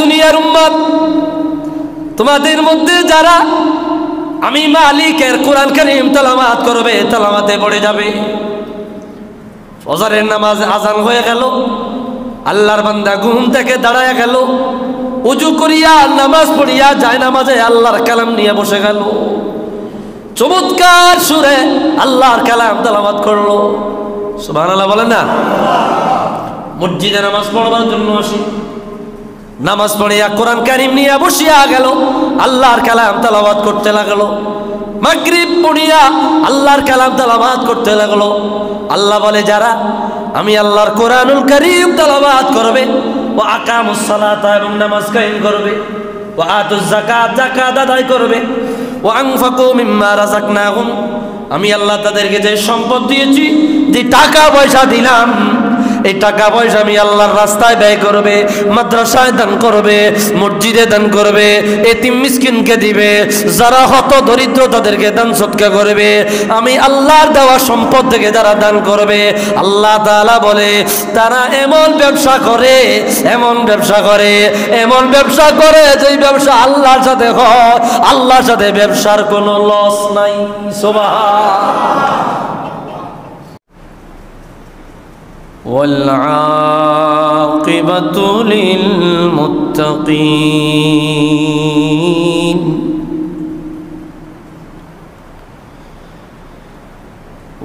দুনিয়ার উম্মত, তোমাদের মধ্যে যারা আমি মালিকের কোরআন কারীম তেলাওয়াত করবে, তেলাওয়াতে পড়ে যাবে, ফজরের নামাজ আজান হয়ে গেল, আল্লাহর বান্দা ঘুম থেকে দাঁড়ায় গেল, উজু করিয়া নামাজ পড়িয়া যায় নামাজে আল্লাহর কালাম নিয়ে বসে গেল, চমৎকার সুরে আল্লাহর কালাম তেলাওয়াত করলো। সুবহানাল্লাহ বলেন না? মসজিদে নামাজ পড়বার জন্য আসি, নামাজ পড়িয়া কোরআন কারীম নিয়ে বসিয়া গেল, আল্লাহর কালাম তেলাওয়াত করতে লাগলো। মাগরিব পড়িয়া আল্লাহর কালাম তেলাওয়াত করতে লাগলো। আল্লাহ বলে যারা আমি আল্লাহর কোরআনুল কারীম তেলাওয়াত করবে, ও আকামুস সালাতা এবং নামাজ কায়েম করবে, ও আতুজ যাকাত যাকাত আদায় করবে, ও আনফাকু মিম্মা রাযাকনাহুম আমি আল্লাহ তাদেরকে যে সম্পদ দিয়েছি, যে টাকা পয়সা দিলাম, এই টাকা পয়সা আমি আল্লাহর রাস্তায় ব্যয় করবে, মাদ্রাসায় দান করবে, মসজিদে দান করবে, এতিম মিসকিনকে দিবে, যারা হত দরিদ্র তাদেরকে দান সদকা করবে। আমি আল্লাহর দেওয়া সম্পদ থেকে যারা দান করবে, আল্লাহ তাআলা বলে তারা এমন ব্যবসা করে, এমন ব্যবসা করে, এমন ব্যবসা করে যে ব্যবসা আল্লাহর সাথে হয়, আল্লাহর সাথে ব্যবসার কোনো লস নাই। সুবহান। والعاقبة للمتقين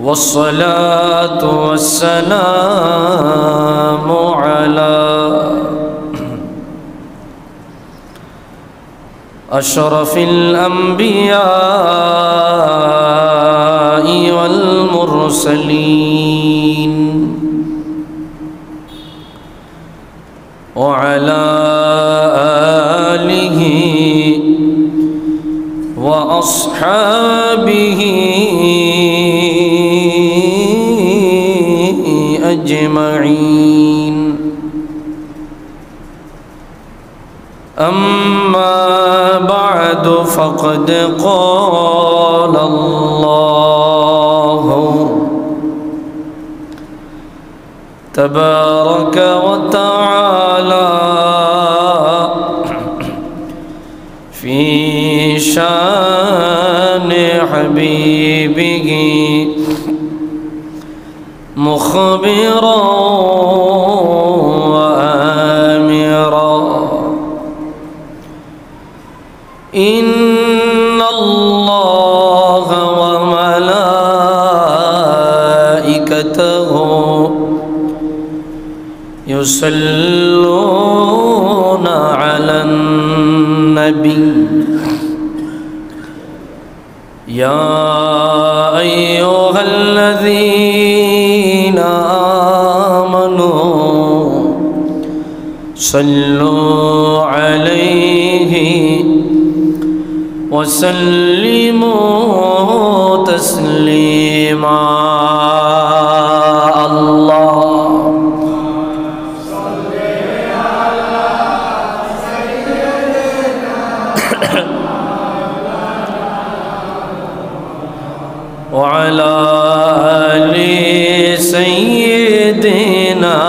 والصلاة والسلام على أشرف الأنبياء والمرسلين وعلى آله وأصحابه أجمعين. أما بعد فقد قال الله تبارك وتعالى في شان حبيبه مخبرا وآمرا إن الله وملائكته يصلون على النبي يا أيها الذين آمنوا صلوا عليه وسلموا تسليما. الله وعلى آل سيدنا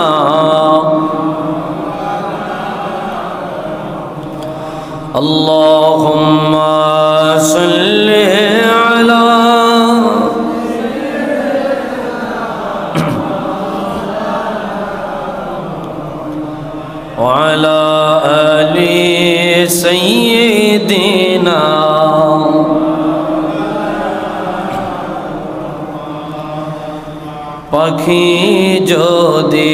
اللهم صل على وعلى آل سيدنا পাখি যদি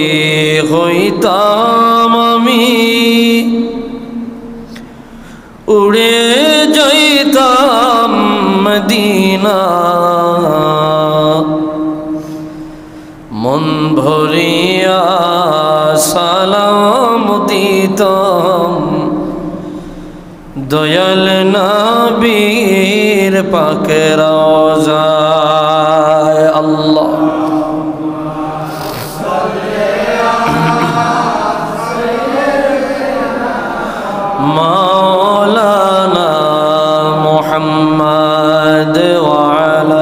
হইতাম আমি উড়ে যাইতাম মদিনা, মন ভরিয়া সালাম দিতাম দয়াল নবীর পাক রওজায়। আল্লাহ مولانا محمد وعلى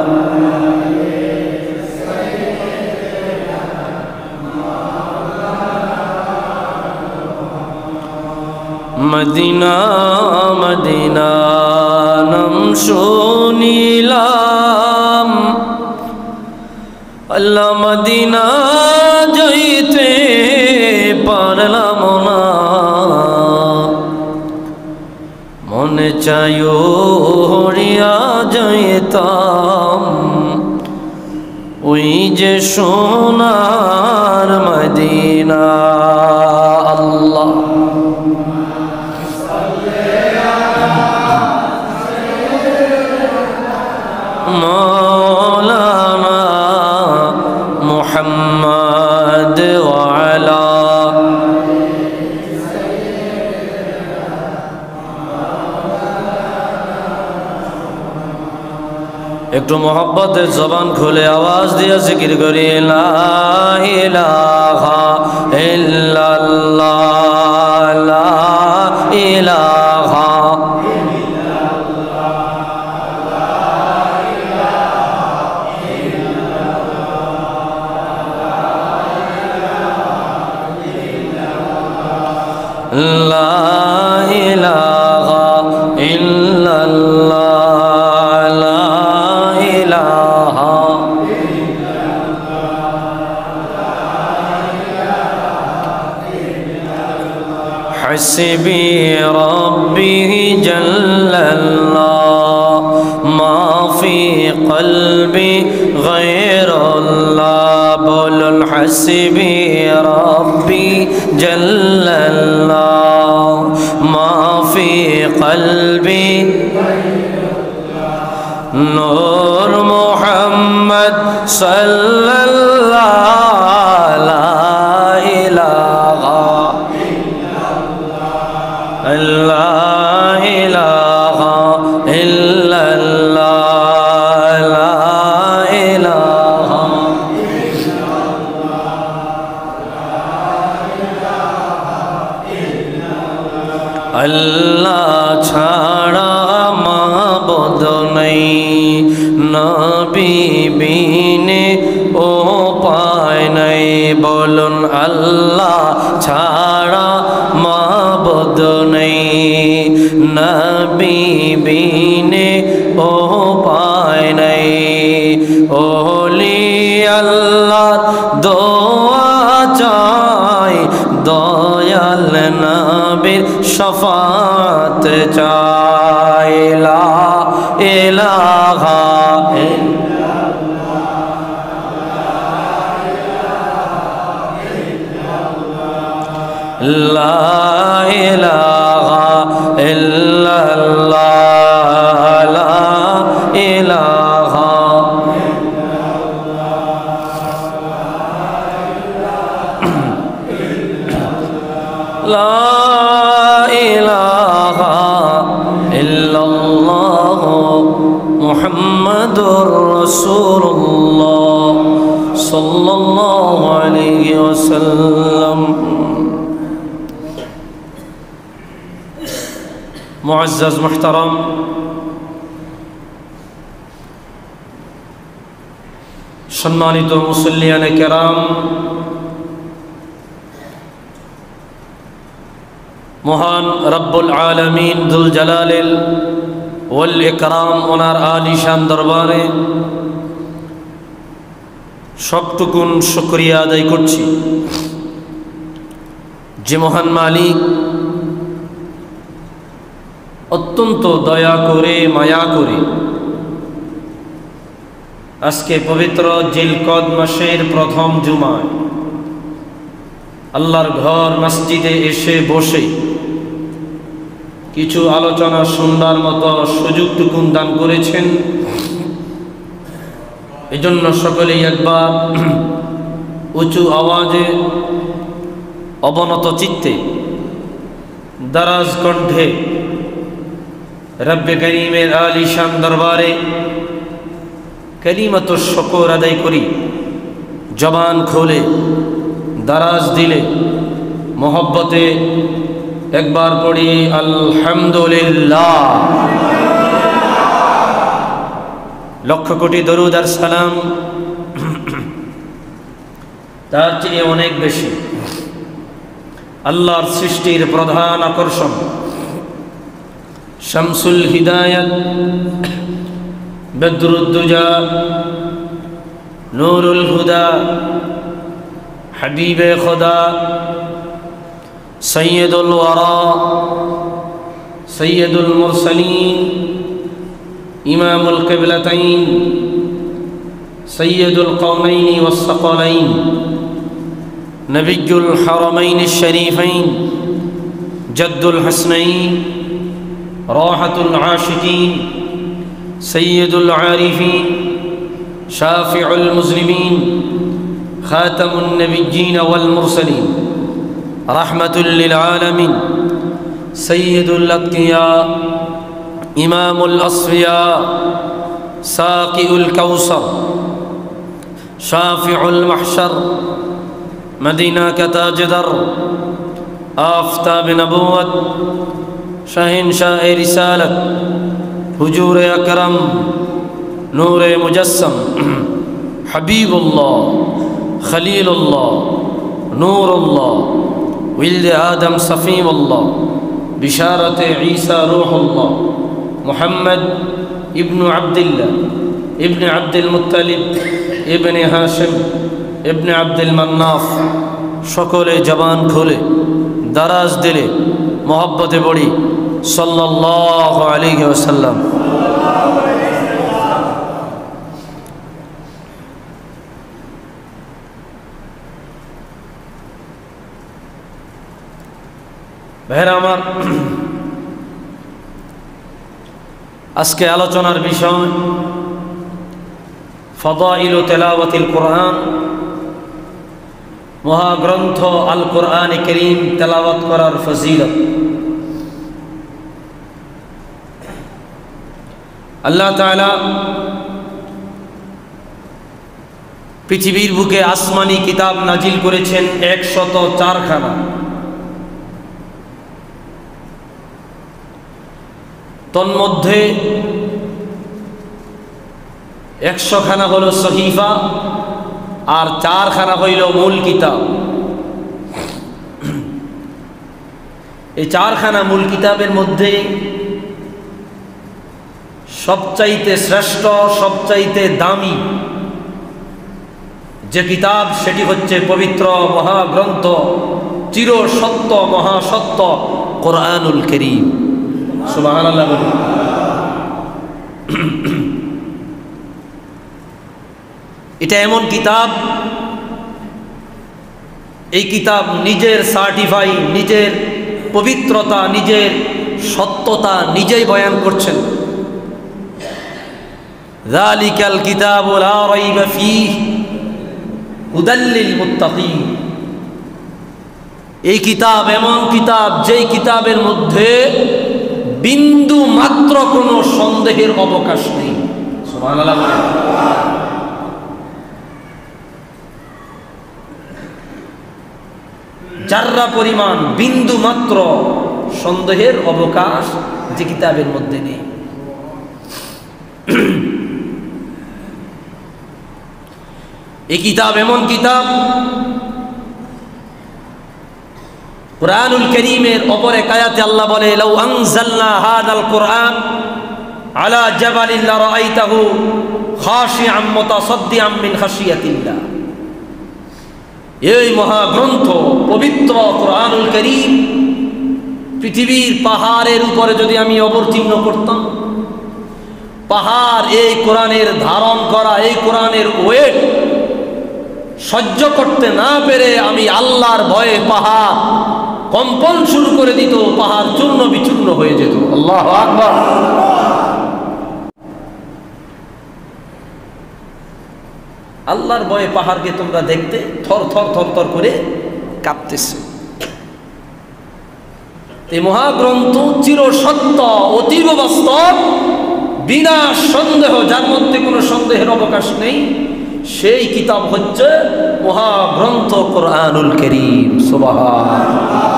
মদিনা মদিনা নাম শুনিলাম, আল্লাহ মদিনা যাইতে পারলাম না, মনে চাইও হরিয়া যাইতাম ওই যে সোনার মদিনা। আল্লাহ মৌলানা মুহাম্মদ ওয়ালা একটু মোহব্বতের জবান খুলে আওয়াজ দিয়ে জিকির করি লা ইলাহা ইল্লাল্লাহ লা ইলাহা লা ইলাহা ইল্লাল্লাহ লা ইলাহা হাসবি রাব্বি জাল্লাল্লাহ মা ফি কলবি গায়রুল্লাহ বলুন হাসবি রাব্বি জাল্লাল্লাহ মা ফি কলবি নূর মুহাম্মদ সাল্লাল্লাহু লা ইলাহা ইল্লাল্লাহ লা ইলাহা আল্লাহ ছাড়া মাবুদ নাই, নবী বিনে উপায় নাই, বলুন আল্লাহ ছাড়া মাবুদ নাই, নবী বিনে উপায় নাই, ওলি আল্লাহ দোয়া চাই, দয়াল নবীর শফাত চাই, লা ইলাহা লা ইলাহা ইল্লাল্লাহ লা ইলাহা লা ইলাহা ইল্লাল্লাহ মুহাম্মাদুর রাসূলুল্লাহ সাল্লাল্লাহু আলাইহি ওয়াসাল্লাম। মুআজ্জাজ মুহতারাম, সম্মানিত মুসল্লিয়ানে কেরাম, মহান রব্বুল আলামিন যুল জালালিল ওয়াল ইকরাম ওনার আলিশান দরবারে সবটুকুন শুকরিয়া আদায় করছি যে মহান মালিক অত্যন্ত দয়া করে মায়া করে আজকে পবিত্র জিলকদ মাসের প্রথম জুমায় আল্লাহর ঘর মসজিদে এসে বসে কিছু আলোচনা শুনবার মতো সুযোগটুকুন দান করেছেন। এজন্য সকলেই একবার উঁচু আওয়াজে অবনত চিত্তে দারাজ কণ্ঠে রব্বে করিমের আলিশান দরবারে কালিমাতুশ শুকর আদায় করি। জবান খুলে দারাজ দিলে মোহব্বতে একবার পড়ি আলহামদুলিল্লাহ। লক্ষ কোটি দরুদ আর সালাম তার চেয়ে অনেক বেশি আল্লাহর সৃষ্টির প্রধান আকর্ষণ, শামসুল হিদায়াত, বদরুদ্দুজা, নূরুল হুদা, হাবিবে খোদা, সৈয়দুল ওয়ারা, সৈয়দুল মুরসালিন, ইমামুল কিবলাতাইন, সৈয়দুল কওনাইনি ওয়াস সাকালাইন, নবিয়ুল হারামাইন শরীফাইন, জাদ্দুল হাসনাইন, রাহাতুল আশিকিন, সৈয়দুল আরিফিন, শাফিউল মুজলিমিন, খাতামুন নবিয়্যিন ওয়াল মুরসালিন, রাহমাতুল লিল আলামিন, সৈয়দুল আতকিয়া, ইমামুল আসফিয়া, সাকিউল কাউসার, শাফিউল মাহশার, মদিনা কা তাজদার, আফতাব নবুয়ত, শাহিনশাহ রিসালত, হুজুর আকরম, নূরে মুজাসসম, হাবিবুল্লাহ, খলিলুল্লাহ, নূরুল্লাহ, উলদে আদম সফিউল্লাহ, বিশারতে ঈসা রূহুল্লাহ, মুহাম্মদ ইবনু আব্দুল্লাহ ইবনে আব্দুল মুত্তালিব ইবনে হাশিম ইবনে আব্দুল মান্নাফ। সকলে জবান খুলে দারাজ দিলে মোহব্বতে পড়ি সাল্লাল্লাহু আলাইহি ওয়াসাল্লাম। ভাইরা আমার, আজকে আলোচনার বিষয় ফাদাইলু তিলাওয়াতিল কোরআন, মহাগ্রন্থ আল কোরআন কারীম তেলাওয়াত করার ফজিলত। আল্লাহ তাআলা পৃথিবীর বুকে আসমানি কিতাব নাজিল করেছেন 104 খানা। তন্মধ্যে 100 খানা হলো সহিফা আর 4 খানা হইল মূল কিতাব। এই 4 খানা মূল কিতাবের মধ্যে সবচাইতে শ্রেষ্ঠ, সবচাইতে দামি যে কিতাব সেটি হচ্ছে পবিত্র মহাগ্রন্থ, চির সত্য মহাসত্য কোরআনুল কারীম। সুবহানাল্লাহ বলুন। এটা এমন কিতাব, এই কিতাব নিজের সার্টিফাই, নিজের পবিত্রতা, নিজের সত্যতা নিজেই বয়ান করছেন। যালিকাল কিতাবু লা রাইবা ফীহি হুদাল লিল মুত্তাকিন। এই কিতাব এমন কিতাব, যেই কিতাবের মধ্যে বিন্দু মাত্র কোনো সন্দেহের অবকাশ নেই। সুবহানাল্লাহ। যাররা পরিমাণ, বিন্দু মাত্র সন্দেহের অবকাশ যে কিতাবের মধ্যে নেই। এই কিতাব এমন কিতাব, কুরআনুল কারীমের অপর এক আয়াতে আল্লাহ বলে, লাউ আনজালনা হাযাল কুরআন আলা জাবালিন লারাআইতাহু খাশিআম মুতাসাদ্দিআম মিন খাশিয়াতিল্লাহ। এই মহাগ্রন্থ পবিত্র কুরআনুল কারীম পৃথিবীর পাহাড়ের উপরে যদি আমি অবতীর্ণ করতাম, পাহাড় এই কোরআনের ধারণ করা, এই কোরআনের ওয়েট সহ্য করতে না পেরে আমি আল্লাহর ভয়ে পাহাড় কম্পন শুরু করে দিত, পাহাড় চূর্ণ বিচূর্ণ হয়ে যেত। আল্লাহু আকবার। আল্লাহর ভয়ে পাহাড়কে তোমরা দেখতে থর থর থর থর করে কাঁপতেছে। এই মহাগ্রন্থ চির সত্য, অতীব বাস্তব, বিনা সন্দেহ, যার মধ্যে কোনো সন্দেহের অবকাশ নেই, সেই কিতাব হচ্ছে মহাগ্রন্থ কোরআনুল কারীম। সুবহানাল্লাহ।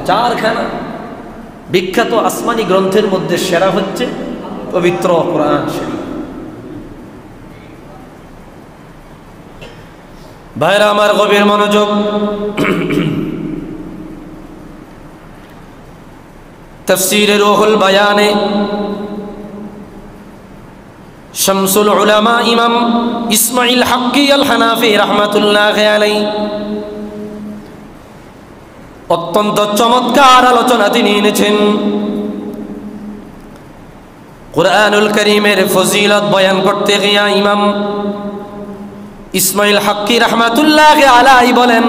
4 খানা বিখ্যাত আসমানি গ্রন্থের মধ্যে সেরা হচ্ছে পবিত্র কোরআন শরীফ। ভাইরা আমার, গভীর মনোযোগ। তাফসীরে রুহুল বায়ানে শামসুল উলামা ইমাম ইসমাইল হাক্কি আল হানাফি রাহমাতুল্লাহি আলাইহি অত্যন্ত চমৎকার আলোচনা তিনি এনেছেন। কুরআনুল কারীমের ফজিলত বয়ান করতে গিয়ে ইমাম ইসমাইল হাক্কি রাহমাতুল্লাহি আলাইহি বলেন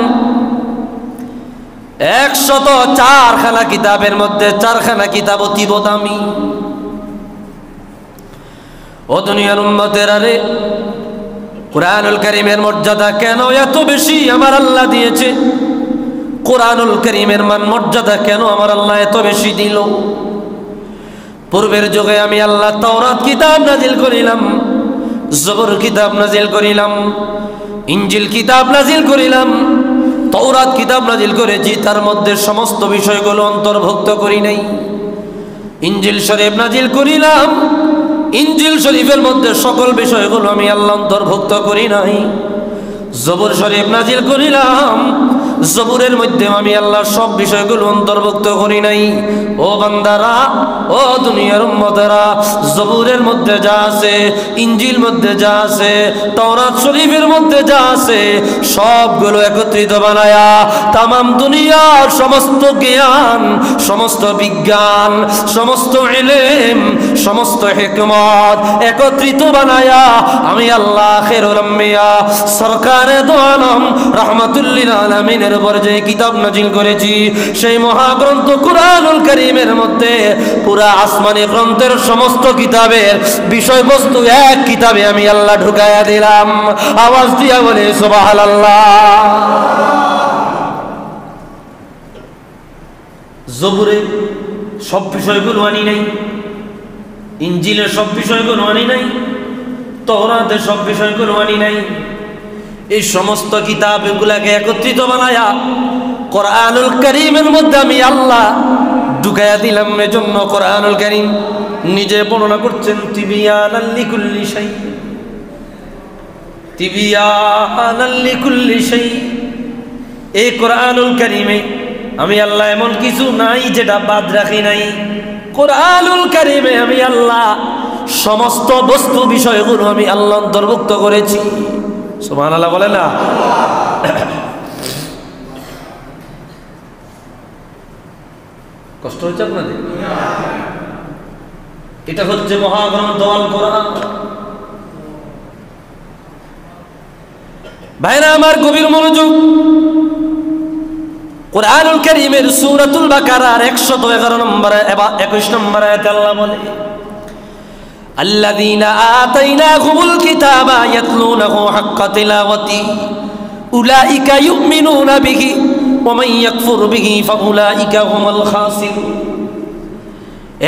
104খানা কিতাবের মধ্যে 4খানা কিতাব অতীব দামি। ও দুনিয়ার উম্মতেরা রে, কুরআনুল কারীমের মর্যাদা কেন এত বেশি আমার আল্লাহ দিয়েছে? কুরআনুল কারীমের মান মর্যাদা কেন আমার আল্লাহ এত বেশি দিল? পূর্বের যুগে আমি আল্লাহ তাওরাত কিতাব নাজিল করিলাম, জবর কিতাব নাজিল করিলাম, ইনজিল কিতাব নাজিল করিলাম, তাওরাত কিতাব নাজিল করেছি, তার মধ্যে সমস্ত বিষয়গুলো অন্তর্ভুক্ত করি নাই। ইনজিল শরীফ নাজিল করিলাম, ইনজিল শরীফের মধ্যে সকল বিষয়গুলো আমি আল্লাহ অন্তর্ভুক্ত করি নাই। জবর শরীফ নাজিল করিলাম, জবুরের মধ্যে আমি আল্লাহ সব বিষয়গুলো অন্তর্ভুক্ত করি নাই। ও বান্দারা, ও দুনিয়ার উম্মতেরা, জবুরের মধ্যে যা আছে, ইনজিল মধ্যে যা আছে, তাওরাত শরীফের মধ্যে যা আছে, সবগুলো একত্রিত বানায়া তামাম দুনিয়ার সমস্ত জ্ঞান, সমস্ত বিজ্ঞান, সমস্ত ইলম, সমস্ত হিকমত একত্রিত বানায়া আমি আল্লাহ আখিরুল আম্বিয়া সরকারে দো আলম রাহমাতুল লিল আলামিনের উপর যে কিতাব নাজিল করেছি, সেই মহাগ্রন্থ কুরআনুল কারীমের মধ্যে পুরা আসমানি গ্রন্থের সমস্ত কিতাবের বিষয়বস্তু এক কিতাবে আমি আল্লাহ ঢুকায়া দিলাম। আওয়াজ দিয়া বলে সুবহানাল্লাহ। জবুরে সব বিষয়গুলো আনি নাই, ইনজিলের সব বিষয়গুলো আনি নাই, তাওরাতের সব বিষয়গুলো আনি নাই। এই সমস্ত কিতাবগুলোকে একত্রিত বানায়া কুরআনুল কারীমের মধ্যে আমি আল্লাহ ঢুকায়া দিলাম। এজন্য কুরআনুল কারীম নিজে বর্ণনা করছেন তিবিয়ানাল লিকুল্লি শাই, তিবিয়ানাল লিকুল্লি শাই। এই কুরআনুল কারীমে আমি আল্লাহ এমন কিছু নাই যেটা বাদ রাখি নাই। কুরআনুল কারীমে আমি আল্লাহ সমস্ত বস্তু বিষয়গুলো আমি আল্লাহ অন্তর্ভুক্ত করেছি। সুবহানাল্লাহ বলে না? কষ্ট হচ্ছে আপনাদের? এটা হচ্ছে মহাগ্রন্থ আল কোরআন। ভাইরা আমার, গভীর মনোযোগ। কুরআনুল কারীমের সূরাতুল বাকারার 111 নম্বর এবং 21 নম্বর আয়াতে আল্লাহ বলে, الذين آتيناهم الكتاب يتلونه حق تلاوته أولئك يؤمنون به ومن يكفر به فأولئك هم الخاسرون।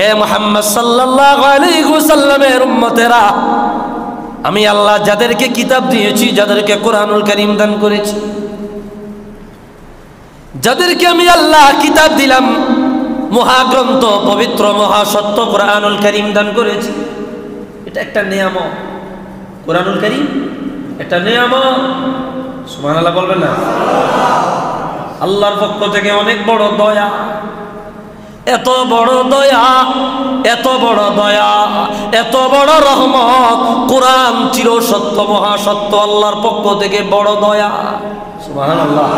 এ মুহাম্মদ সাল্লাল্লাহু আলাইহি ওয়াসাল্লামের উম্মতেরা, আমি আল্লাহ যাদেরকে কিতাব দিয়েছি, যাদেরকে কুরআনুল কারীম দান করেছি, যাদেরকে আমি আল্লাহ কিতাব দিলাম, মহাগ্রন্থ, পবিত্র মহাসত্য কুরআনুল কারীম দান করেছি, এটা একটা নিয়ামত। কুরআনুল কারীম একটা নিয়ামত। সুবহানাল্লাহ বলবেন না? আল্লাহর পক্ষ থেকে অনেক বড় দয়া, এত বড় দয়া, এত বড় দয়া, এত বড় রহমত। কুরআন চির সত্য, মহাসত্য, আল্লাহর পক্ষ থেকে বড় দয়া। সুবহানাল্লাহ।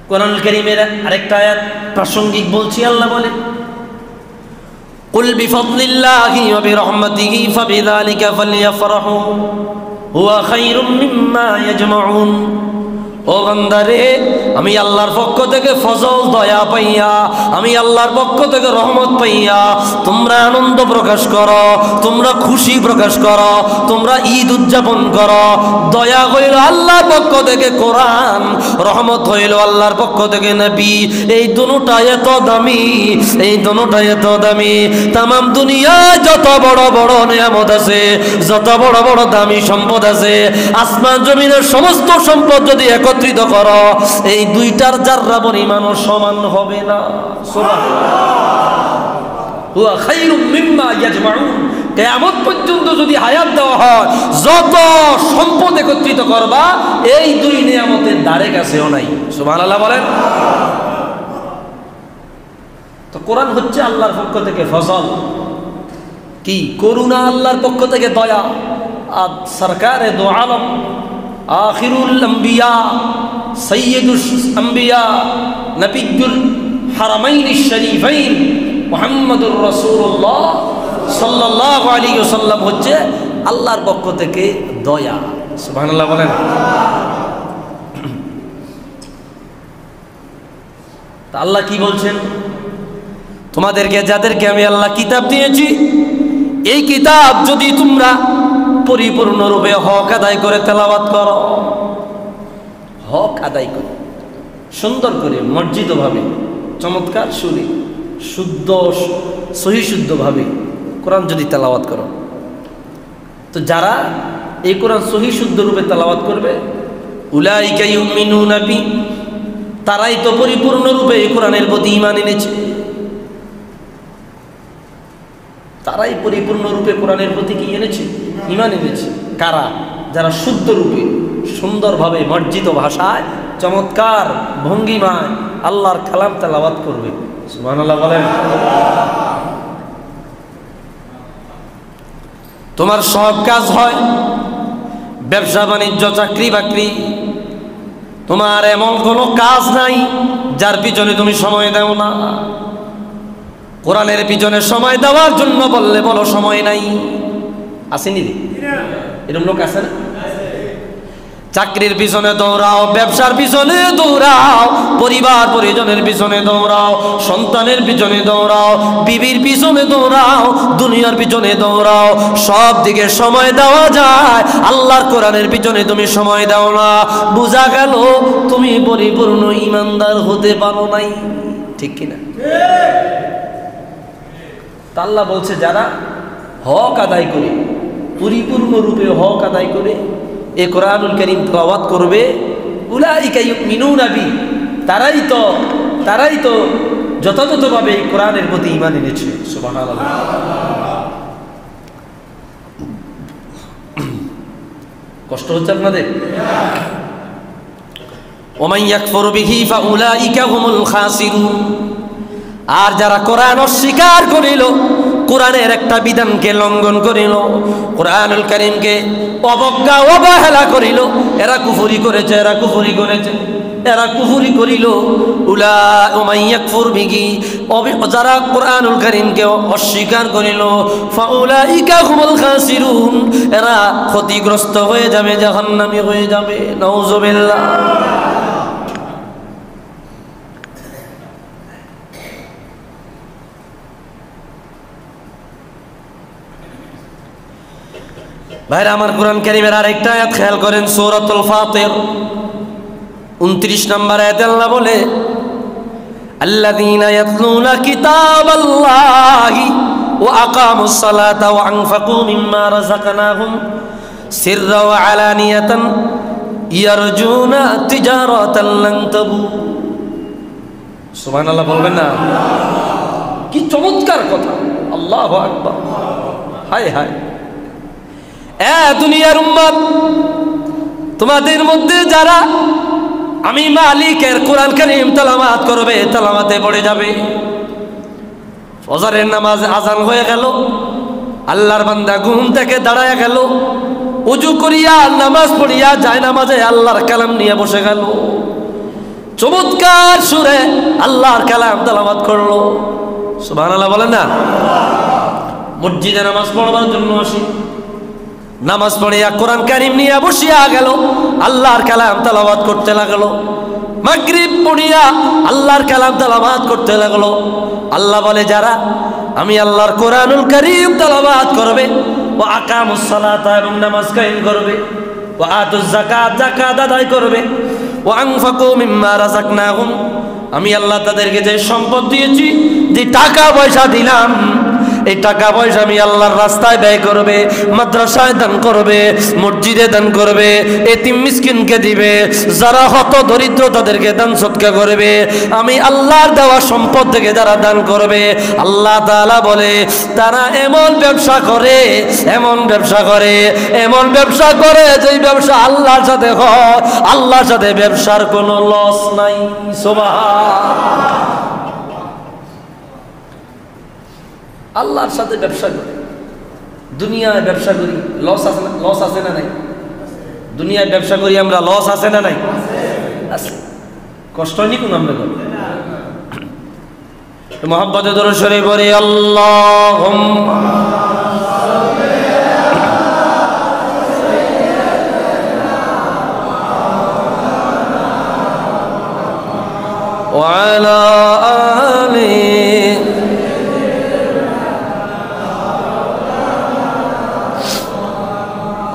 কুরআনুল কারীমের আরেকটা আয়াত প্রাসঙ্গিক বলছি, আল্লাহ বলে, কুল বিফাদলিল্লাহি ওয়া বিরহমাতিহি ফাবিযালিকা ফালইফরাহু হুয়া খায়রুম মিম্মা ইয়াজমাউন। ও বান্দারে, আমি আল্লাহর পক্ষ থেকে ফজল, দয়া পাইয়া, আমি আল্লাহর পক্ষ থেকে রহমত পাইয়া তোমরা আনন্দ প্রকাশ করো, তোমরা খুশি প্রকাশ করো, তোমরা ঈদ উদযাপন করো। দয়া হইল আল্লাহর পক্ষ থেকে কোরআন, রহমত হইল আল্লাহর পক্ষ থেকে নবী। এই দুটোটা এত দামি, এই দুটোটা এত দামি। তামাম দুনিয়ায় যত বড় বড় নিয়ামত আছে, যত বড় বড় দামি সম্পদ আছে, আসমান জমিনের সমস্ত সম্পদ যদি একত্রিত করো, এই দুইটার যাররা পরিমাণও সমান হবে না। সুবহানাল্লাহ। হুয়া খায়রুম মিম্মা ইয়াজমাউন। কিয়ামত পর্যন্ত যদি হায়াত দেওয়া হয়, যত সম্পদ একত্রিত করবা এই দুই নিয়ামতের ধারে কাছেও নাই। সুবহানাল্লাহ বলেন। তো কোরআন হচ্ছে আল্লাহর পক্ষ থেকে ফজল, কি করুণা, আল্লাহর পক্ষ থেকে দয়া। আর সরকারে দো আলম, আখিরুল আম্বিয়া, সৈয়দুল আম্বিয়া, নবিয়ুল হারামাইন শরীফাইন মুহাম্মদুর রাসূলুল্লাহ সাল্লাল্লাহু আলাইহি ওয়াসাল্লাম হচ্ছে আল্লাহর পক্ষ থেকে দয়া। সুবহানাল্লাহ বলেন। তা আল্লাহ কি বলছেন? তোমাদেরকে, যাদেরকে আমি আল্লাহ কিতাব দিয়েছি, এই কিতাব যদি তোমরা পরিপূর্ণরূপে হক আদায় করে তেলাওয়াত করো, হক আদায় করে সুন্দর করে মর্জিতভাবে চমৎকার সুরে শুদ্ধ সহিশুদ্ধভাবে কোরআন যদি তেলাওয়াত করো, তো যারা এই কোরআন সহিশুদ্ধ রূপে তেলাওয়াত করবে, উলাইকা ইউমিনুনা বি, তারাই তো পরিপূর্ণরূপে এই কোরআনের প্রতি ঈমান এনেছে। তারাই পরিপূর্ণরূপে কোরআনের প্রতি কি এনেছে? ঈমান এনেছে। কারা? যারা শুদ্ধ রূপে সুন্দরভাবে মার্জিত ভাষায় চমৎকার ভঙ্গিমায় আল্লাহর কালাম তেলাওয়াত করবে। সুবহানাল্লাহ বলেন। তোমার সব কাজ হয়, ব্যবসা বাণিজ্য, চাকরি বাকরি, তোমার এমন কোনো কাজ নাই যার পিছনে তুমি সময় দাও না। কোরআনের পিছনে সময় দেওয়ার জন্য বললে বলো সময় নাই। আসেনি রে? এরকম লোক আছে না? চাকরির পিছনে দৌড়াও, ব্যবসার পিছনে দৌড়াও, পরিবার পরিজনের পিছনে দৌড়াও, সন্তানের পিছনে দৌড়াও, বিবির পিছনে দৌড়াও, দুনিয়ার পিছনে দৌড়াও, সব দিকে সময় দেওয়া যায়, আল্লাহর কোরআনের পিছনে তুমি সময় দাও না, বোঝা গেল তুমি পরিপূর্ণ ঈমানদার হতে পারো নাই। ঠিক কিনা? তা আল্লাহ বলছে যারা হক আদায় করে, পরিপূর্ণ রূপে হক আদায় করে এ কোরআনুল কারীম তেলাওয়াত করবে, উলাইকা ইউমিনুনা বি, তারাই তো যথাযথভাবে এই কোরআনের প্রতি ঈমান এনেছে। সুবহানাল্লাহ। কষ্ট হচ্ছে আপনাদের? ওমান ইয়াকফুরু বিহি ফাউলাইকা হুমুল খাসিরুন। আর যারা কোরআন অস্বীকার করিল, কোরআনের একটা বিধানকে লঙ্ঘন করিল, কোরআনুল কারীমকে অবজ্ঞা অবহেলা করিল, এরা কুফরি করেছে, এরা কুফরি করেছে, এরা কুফরি করিল। ওমান ইয়াকফুর বিহি, যারা কোরআনুল কারীমকে অস্বীকার করিল, ফাউলাইকা হুমুল খাসিরুন, এরা ক্ষতিগ্রস্ত হয়ে যাবে, জাহান্নামী হয়ে যাবে। নাউযুবিল্লাহ। ভাইরা আমার, কোরআন কারীমের আরেকটা আয়াত খেয়াল করেন, সূরাতুল ফাতির 29 নম্বর আয়াতে আল্লাহ বলে, আল্লাযীনা ইয়াতলুনা কিতাবাল্লাহি ওয়া আকামুস সালাতা ওয়া আনফাকু মিম্মা রাযাকনাহুম সিররা ওয়া আলানিয়াতান ইয়ারজুনা তিজারাতান লান তাবুর। সুবহানাল্লাহ বলবেন না? কি চমৎকার কথা! আল্লাহু আকবার। হায় হায়, দুনিয়ার উম্মত, তোমাদের মধ্যে যারা আমি মালিকের কোরআন কারীম তেলাওয়াত করবে, তেলাওয়াতে পড়ে যাবে, ফজরের নামাজ আজান হয়ে গেল, আল্লাহর বান্দা ঘুম থেকে দাঁড়ায় গেল, ওযু করিয়া নামাজ পড়িয়া যায় নামাজে আল্লাহর কালাম নিয়ে বসে গেল, চমৎকার সুরে আল্লাহর কালাম তেলাওয়াত করলো। সুবহানাল্লাহ বলেন না? মসজিদে নামাজ পড়বার জন্য আসি, নামাজ পড়িয়া কোরআন কারীম নিয়ে বসিয়া গেল, আল্লাহর কালাম তেলাওয়াত করতে লাগলো, মাগরিব পড়িয়া আল্লাহর কালাম তেলাওয়াত করতে লাগলো। আল্লাহ বলে যারা আমি আল্লাহর কোরআনুল কারীম তেলাওয়াত করবে, ওয়া আকামুস সালাতা, এবং নামাজ কায়েম করবে, ওয়া আতুজ যাকাত, যাকাত আদায় করবে, ওয়া আনফাকু মিম্মা রাযাকনাহুম, আমি আল্লাহ তাদেরকে যে সম্পদ দিয়েছি, যে টাকা পয়সা দিলাম, এই টাকা পয়সা আমি আল্লাহর রাস্তায় ব্যয় করবে, মাদ্রাসায় দান করবে, মসজিদে দান করবে, এতিম মিসকিনকে দিবে, যারা হত দরিদ্র তাদেরকে দান সদকা করবে। আমি আল্লাহর দেওয়া সম্পদ থেকে যারা দান করবে, আল্লাহ তাআলা বলে তারা এমন ব্যবসা করে, এমন ব্যবসা করে, এমন ব্যবসা করে যে ব্যবসা আল্লাহর সাথে হয়, আল্লাহর সাথে ব্যবসার কোনো লস নাই। সুবহান, আল্লাহর সাথে ব্যবসা করে। দুনিয়ায় ব্যবসা করি, লস আছে না? লস আছে না নাই? দুনিয়ায় ব্যবসা করি আমরা, লস আছে না নাই? আছে। কষ্ট হয়নি কোন আমরা করি। মোহাম্মদে দরুদ শরীফ পড়ি, আল্লাহুম্মা ওয়া আলা আলি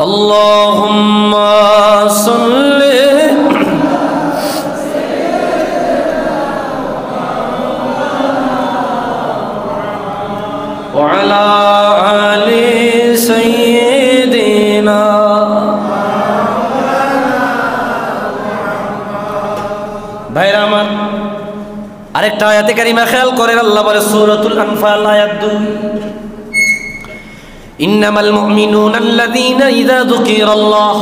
আল্লাহুম্মা সাল্লি ওয়া আলা আলি সাইয়্যিদিনা। ভাইরা আমার, আরেকটা আয়াতে কারিমা খেয়াল করেন, আল্লাহ বলে সূরাতুল আনফাল আয়াত 2, ইন্নামাল মুমিনুনা আল্লাযীনা ইযা যুকিরাল্লাহ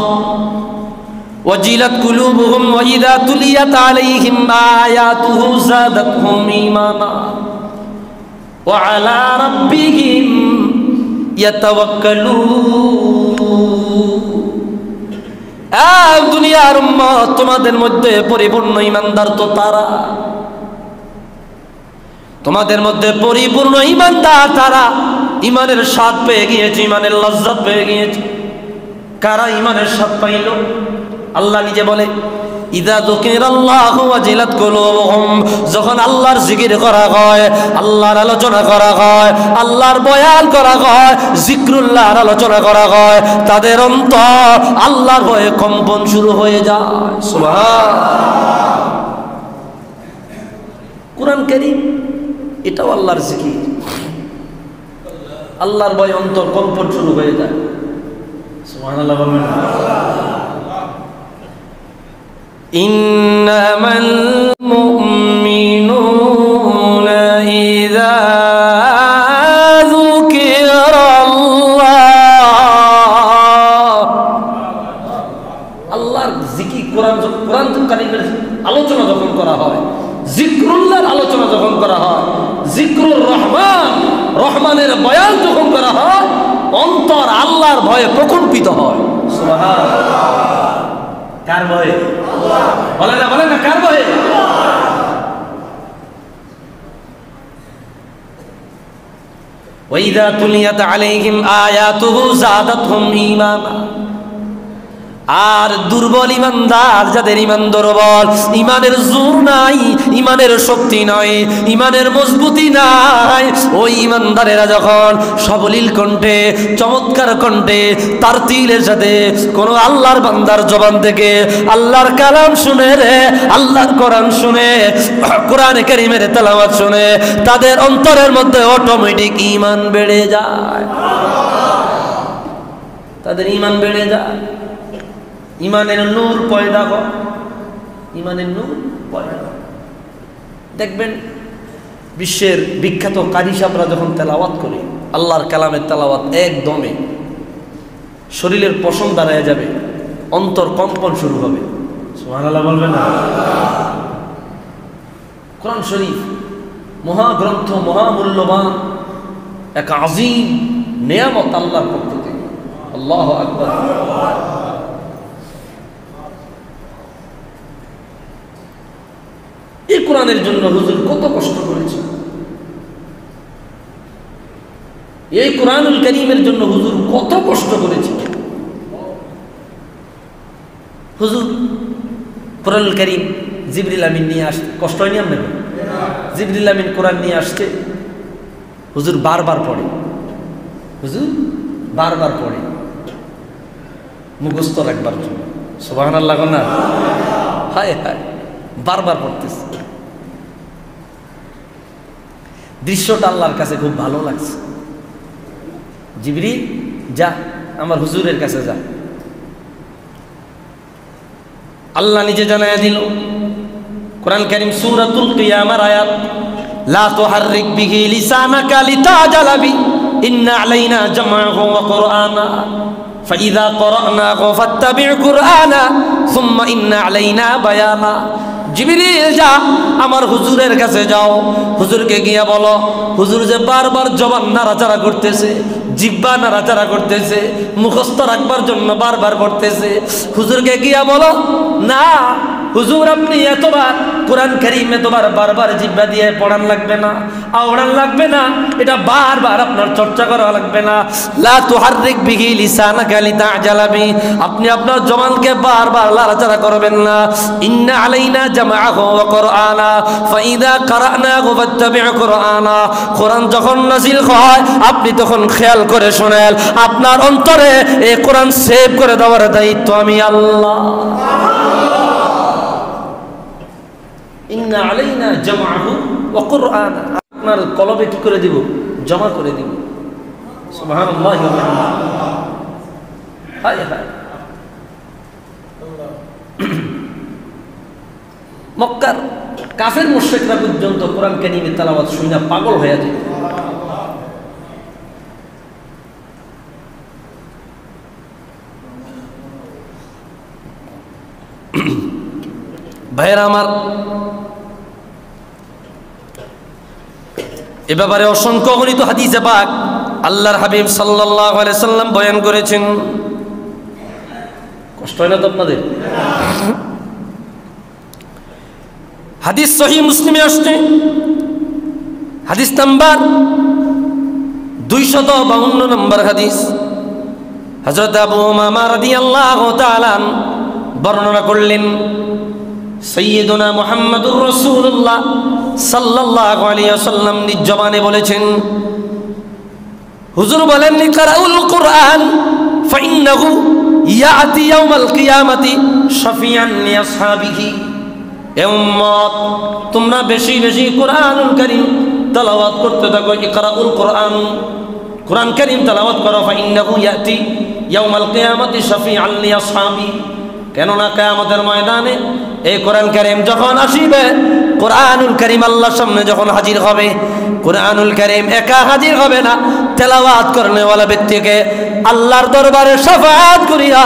ওয়াজিলাত কুলুবুহুম ওয়া ইযা তুলিয়াত আলাইহিম আয়াতুহু যাদাতহুম ঈমানা ওয়া আলা রাব্বিহিম ইয়াতাওয়াক্কালুন। দুনিয়ার উম্মত, তোমাদের মধ্যে পরিপূর্ণ ঈমানদার তো তারা, তোমাদের মধ্যে পরিপূর্ণ ঈমানদার তারা, ঈমানের স্বাদ পেয়ে গিয়েছে, ঈমানের লজ্জত পেয়ে গিয়েছে। কারা ঈমানের স্বাদ পাইল? আল্লাহ নিজে বলে ইযা যুকিরাল্লাহু ওয়াজিলাত কুলুবুহুম, যখন আল্লাহর জিকির করা হয়, আল্লাহর আলোচনা করা হয়, আল্লাহর বয়ান করা হয়, জিক্রুল্লাহর আলোচনা করা হয়, তাদের অন্তর আল্লাহর ভয়ে কম্পন শুরু হয়ে যায়। সুবহান। কুরআন কারীম এটাও আল্লাহর জিকির, আল্লাহর ভয়ে অন্তর কম্পন শুরু হয়ে যায়। সুবহানাল্লাহ বলবেন। ইন্নামাল মুমিনুনা ইযা যুকিরাল্লাহ, আল্লাহর জিকির, কোরআন কারীমের আলোচনা যখন করা হয়, জিক্রুল্লাহর আলোচনা যখন করা হয়, জিক্রুর রহমান, রহমানের বয়ান যখন করা হয়, অন্তর আল্লাহর ভয়ে প্রকম্পিত হয়। সুবহানাল্লাহ। কার ভয়ে? বলে না, বলে না, কার ভয়ে? ওয়া ইযা তুলিয়াত আলাইহিম আয়াতুহু যাদাতহুম ঈমানা। আর দুর্বল ইমানদার, যাদের ইমান দুর্বল, ইমানের জোর নাই, ইমানের শক্তি নাই, ইমানের মজবুতি নাই, ওই ইমানদারেরা যখন সবলীল কণ্ঠে, চমৎকার কণ্ঠে, তারতিলের সাথে কোন আল্লাহর বান্দার জবান থেকে আল্লাহর কালাম শুনে রে, আল্লাহর কোরআন শুনে, কোরআনে কারীমের তেলাওয়াত শুনে, তাদের অন্তরের মধ্যে অটোমেটিক ঈমান বেড়ে যায়, তাদের ঈমান বেড়ে যায়। ইমানের নূর পয়দা হয়, ইমানের নূর পয়দা হয়। দেখবেন বিশ্বের বিখ্যাত কারি সাহেবরা যখন তেলাওয়াত করে, আল্লাহর কালামের তেলাওয়াত, একদমে শরীরের পশম দাঁড়ায় যাবে, অন্তর কম্পন শুরু হবে। সুবহানাল্লাহ বলবেন না? কোরআন শরীফ মহাগ্রন্থ, মহামূল্যবান এক আযীম নেয়ামত আল্লাহর পক্ষ থেকে। আল্লাহু আকবার। এই কোরআনের জন্য হুজুর কত কষ্ট করেছে, এই কোরআনুল কারীমের জন্য হুজুর কত কষ্ট করেছে। হুজুর কোরআনুল কারীম জিবরিল আমিন নিয়ে আসতে কষ্ট হয়নি আপনার? জিবরিল আমিন কোরআন নিয়ে আসতে হুজুর বারবার পড়ে, হুজুর বারবার পড়ে মুখস্থ রাখবার জন্য। সুবহানাল্লাহ না? হায় হায়, বারবার পড়তেছে। দৃশ্যটা আল্লাহর কাছে খুব ভালো লাগছে। জিবরিল যা আমার হুজুরের কাছে যা। আল্লাহ নিজে জানায়া দিল কোরআন কারীম সূরাতুল কিয়ামার আয়াত, লা তুহাররিক বিহি লিসানাকা লিতাজালা বি ইন্না আলাইনা জামআহু ওয়া কুরআনা ফাইযা ক্বরানাহু ফাত্তাবি' কুরআনা সুম্মা ইন্না আলাইনা বায়ানা। জিবরিল যা আমার হুজুরের কাছে যাও, হুজুরকে গিয়া বলো, হুজুর যে বারবার জবান নাড়াচাড়া করতেছে, জিহ্বা নাড়াচাড়া করতেছে, মুখস্থ রাখবার জন্য বারবার করতেছে, হুজুরকে গিয়া বলো না হুজুর আপনি এতবার কোরআন কারীম এতবার বারবার জিহ্বা দিয়ে পড়ান লাগবে না, আওড়ান লাগবে না, এটা বারবার আপনার চর্চা করা লাগবে না। লা তুহাররিক বিহি লিসানাকা লিতাজালা বি, আপনি আপনার জবানকে বারবার নাড়াচাড়া করবেন না। ইন্না আলাইনা জামআহু ওয়া কুরআনা ফাইযা ক্বরানাহু ফাত্তাবি' কুরআনা, কোরআন যখন নাযিল হয় আপনি তখন খেয়াল করে শুনেন, আপনার অন্তরে এই কোরআন সেভ করে দেওয়ার দায়িত্ব আমি আল্লাহ। ইন্না আলাইনা জামআহু ওয়া কুরআনা, আপনার কলবে কি করে দিব? জমা করে দিব। সুবহানাল্লাহ ওয়া বিহামদিহি। হায় হায়, মক্কার কাফের মুশরিকরা পর্যন্ত কোরআন কারীমের তেলাওয়াত শুনে পাগল হয়ে যায়। ভাইয়েরা আমার, এ ব্যাপারে অসংখ্য গণিত হাদিসে পাক আল্লাহর হাবিব সাল্লাল্লাহু আলাইহি সাল্লাম বয়ান করেছেন। কষ্ট হয় না তো আপনাদের? হাদিস সহিহ মুসলিমে আসছে, হাদিস নাম্বার 252 নম্বর হাদিস। হযরত আবু উমামা রাদিয়াল্লাহু তাআলা বর্ণনা করলেন, সাইয়্যিদুনা মুহাম্মাদুর রাসূলুল্লাহ সাল্লাল্লাহু আলাইহি ওয়াসাল্লাম নিজ জবানে বলেছেন, হুজুর বলেন, ইকরাউল কুরআন ফাইন্নাহু ইয়াতি ইয়াউমাল কিয়ামাতি শাফিয়ান লিআসহাবিহি। এ উম্মত, তোমরা বেশি বেশি কুরআনুল কারীম তেলাওয়াত করতে থাকো। ইকরাউল কুরআন, কুরআন কারীম তেলাওয়াত করো। ফাইন্নাহু ইয়াতি ইয়াউমাল কিয়ামাতি শাফিয়ান লিআসহাবিহি, কেননা কিয়ামতের ময়দানে এই কোরআন কারীম যখন আসিবে, কোরআনুল কারীম আল্লাহর সামনে যখন হাজির হবে, কোরআনুল কারীম একা হাজির হবে না, তেলাওয়াত করনেওয়ালা ব্যক্তিকে আল্লাহর দরবারে শাফাআত করিয়া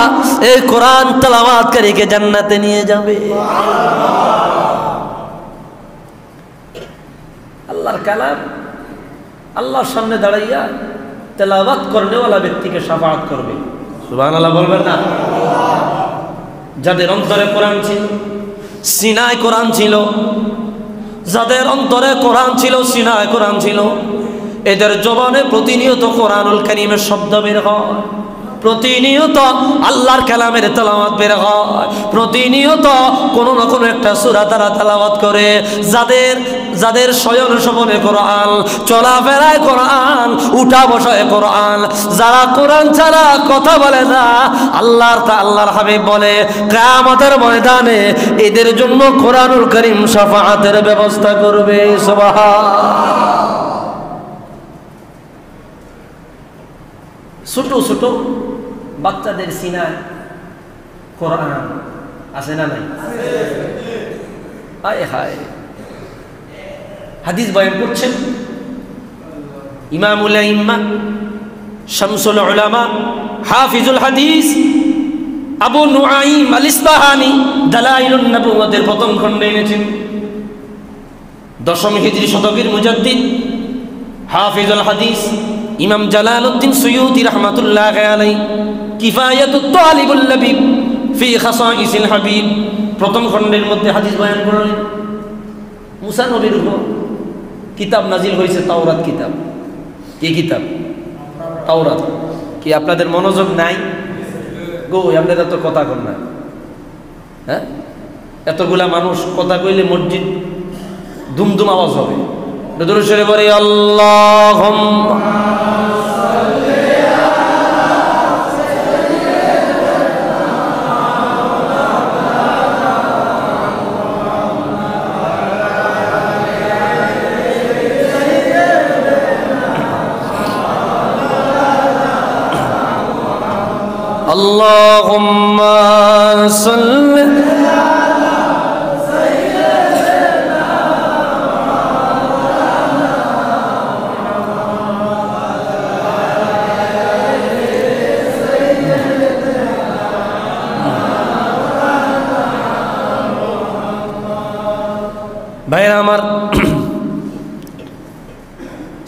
এই কোরআন তেলাওয়াতকারীকে জান্নাতে নিয়ে যাবে। আল্লাহর কালাম আল্লাহর সামনে দাঁড়াইয়া তেলাওয়াত করনেওয়ালা ব্যক্তিকে শাফাআত করবে। সুবহানাল্লাহ বলবেন না? যাদের অন্তরে কোরআন ছিল, সিনায় কোরআন ছিল, যাদের অন্তরে কোরআন ছিল, সিনায় কোরআন ছিল, এদের জবানে প্রতিনিয়ত কোরআনুল কারীমের শব্দ বের হয়, প্রতিনিয়ত আল্লাহর কালামের তেলাওয়াত বের হয়, প্রতিনিয়ত কোনো না কোনো একটা সূরা তারা তেলাওয়াত করে। যাদের শয়ন স্বপনে কোরআন, চলাফেরায় কোরআন, উঠা বসায় কোরআন, যারা কোরআন ছাড়া কথা বলে না, আল্লাহর হাবিব বলে কিয়ামতের ময়দানে এদের জন্য কোরআনুল কারীম শাফাআতের ব্যবস্থা করবে। সুবহানাল্লাহ। ছোট ছোট বাচ্চাদের সিনায় কোরআন আছে না নাই? হায় হায়, হাদিস বয়ান করছেন ইমামুল আইম্মা শামসুল উলামা হাফিজুল হাদিস আবু নুআইম আল ইসবাহানি দালাইলুন নবুওয়াতের প্রথম খণ্ডে এনেছেন। 10ম হিজরি শতকের মুজাদ্দিদ হাফিজুল হাদিস ইমাম জালালউদ্দিন সুয়ুতি রাহমাতুল্লাহি আলাইহি কিফায়াতুত তালিবুল লাবিব ফি খাসাইসিল হাবিব প্রথম খণ্ডের মধ্যে হাদিস বয়ান করলেন। মুসা নবীর উপর কিতাব নাজিল হয়েছে, তাওরাত কিতাব। কি কিতাব? তাওরাত। কি আপনাদের মনোযোগ নাই গো? আপনাদের তো কথা কন না, হ্যাঁ? এতগুলা মানুষ কথা কইলে মসজিদ দুমদুম আওয়াজ হবে। দরুদ শরীফ পড়ে আল্লাহুম্মা আল্লাহুম্মা সাল্লি ভাইরা আমার,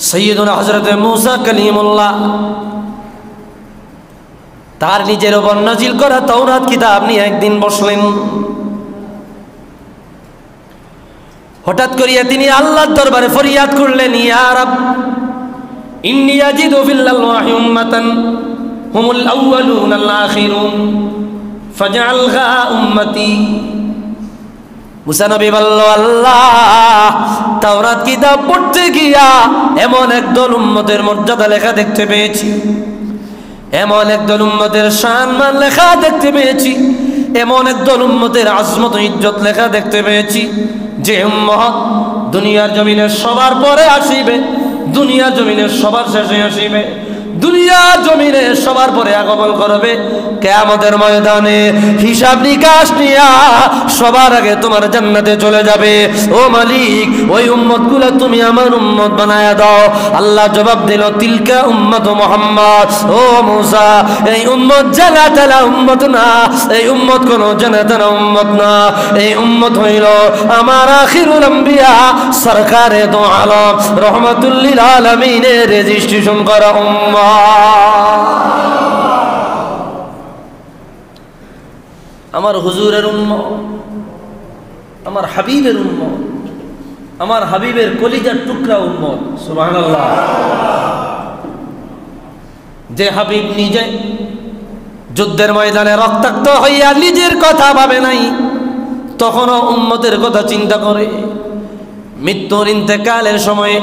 সৈয়দুনা হযরত মুসা কালিমুল্লাহ তার নিজের উপর নাজিল করা তাওরাত কিতাব নিয়ে একদিন বসলেন। হঠাৎ করিয়া তিনি আল্লাহর দরবারে ফরিয়াদ করলেন, ইয়া রাব, ইন্নী আজিদু ফিল আলওয়াহি উম্মাতান হুমুল আউয়ালুন আল আখিরুন ফাজআলহা উম্মতি। মুসা নবী বলল, আল্লাহ, তাওরাত কিতাব পড়তে গিয়া এমন একদল উম্মতের মর্যাদা লেখা দেখতে পেয়েছি, এমন একদল উম্মতের সম্মান লেখা দেখতে পেয়েছি, এমন একদল উম্মতের আজমত ইজ্জত লেখা দেখতে পেয়েছি, যে উম্মত দুনিয়ার জমিনে সবার পরে আসিবে, দুনিয়ার জমিনে সবার শেষে আসিবে, দুনিয়ার জমিনে সবার পরে আগমন করবে, কিয়ামতের ময়দানে হিসাব নিকাশ নিয়া সবার আগে তোমার জান্নাতে চলে যাবে। ও মালিক, ওই উম্মতগুলো তুমি আমার উম্মত বানায়া দাও। আল্লাহ জবাব দিল, তিলকা উম্মত মুহাম্মদ। ও মুসা, এই উম্মত জানা তালা উম্মত না, এই উম্মত কোন জানা তালা উম্মত না, এই উম্মত হইল আমার আখিরুল আম্বিয়া সরকারে দো আলম রহমাতুল লিল আলামিনের রেজিস্ট্রেশন করা উম্মত। আমার হুজুরের উম্মত, আমার হাবিবের উম্মত, আমার হাবিবের কলিজার টুকরা উম্মত। সুবহানাল্লাহ। যে হাবিব নিজে যুদ্ধের ময়দানে রক্তাক্ত হইয়া নিজের কথা ভাবে নাই, তখনও উম্মতের কথা চিন্তা করে। মৃত্যুর ইন্তেকালের সময়ে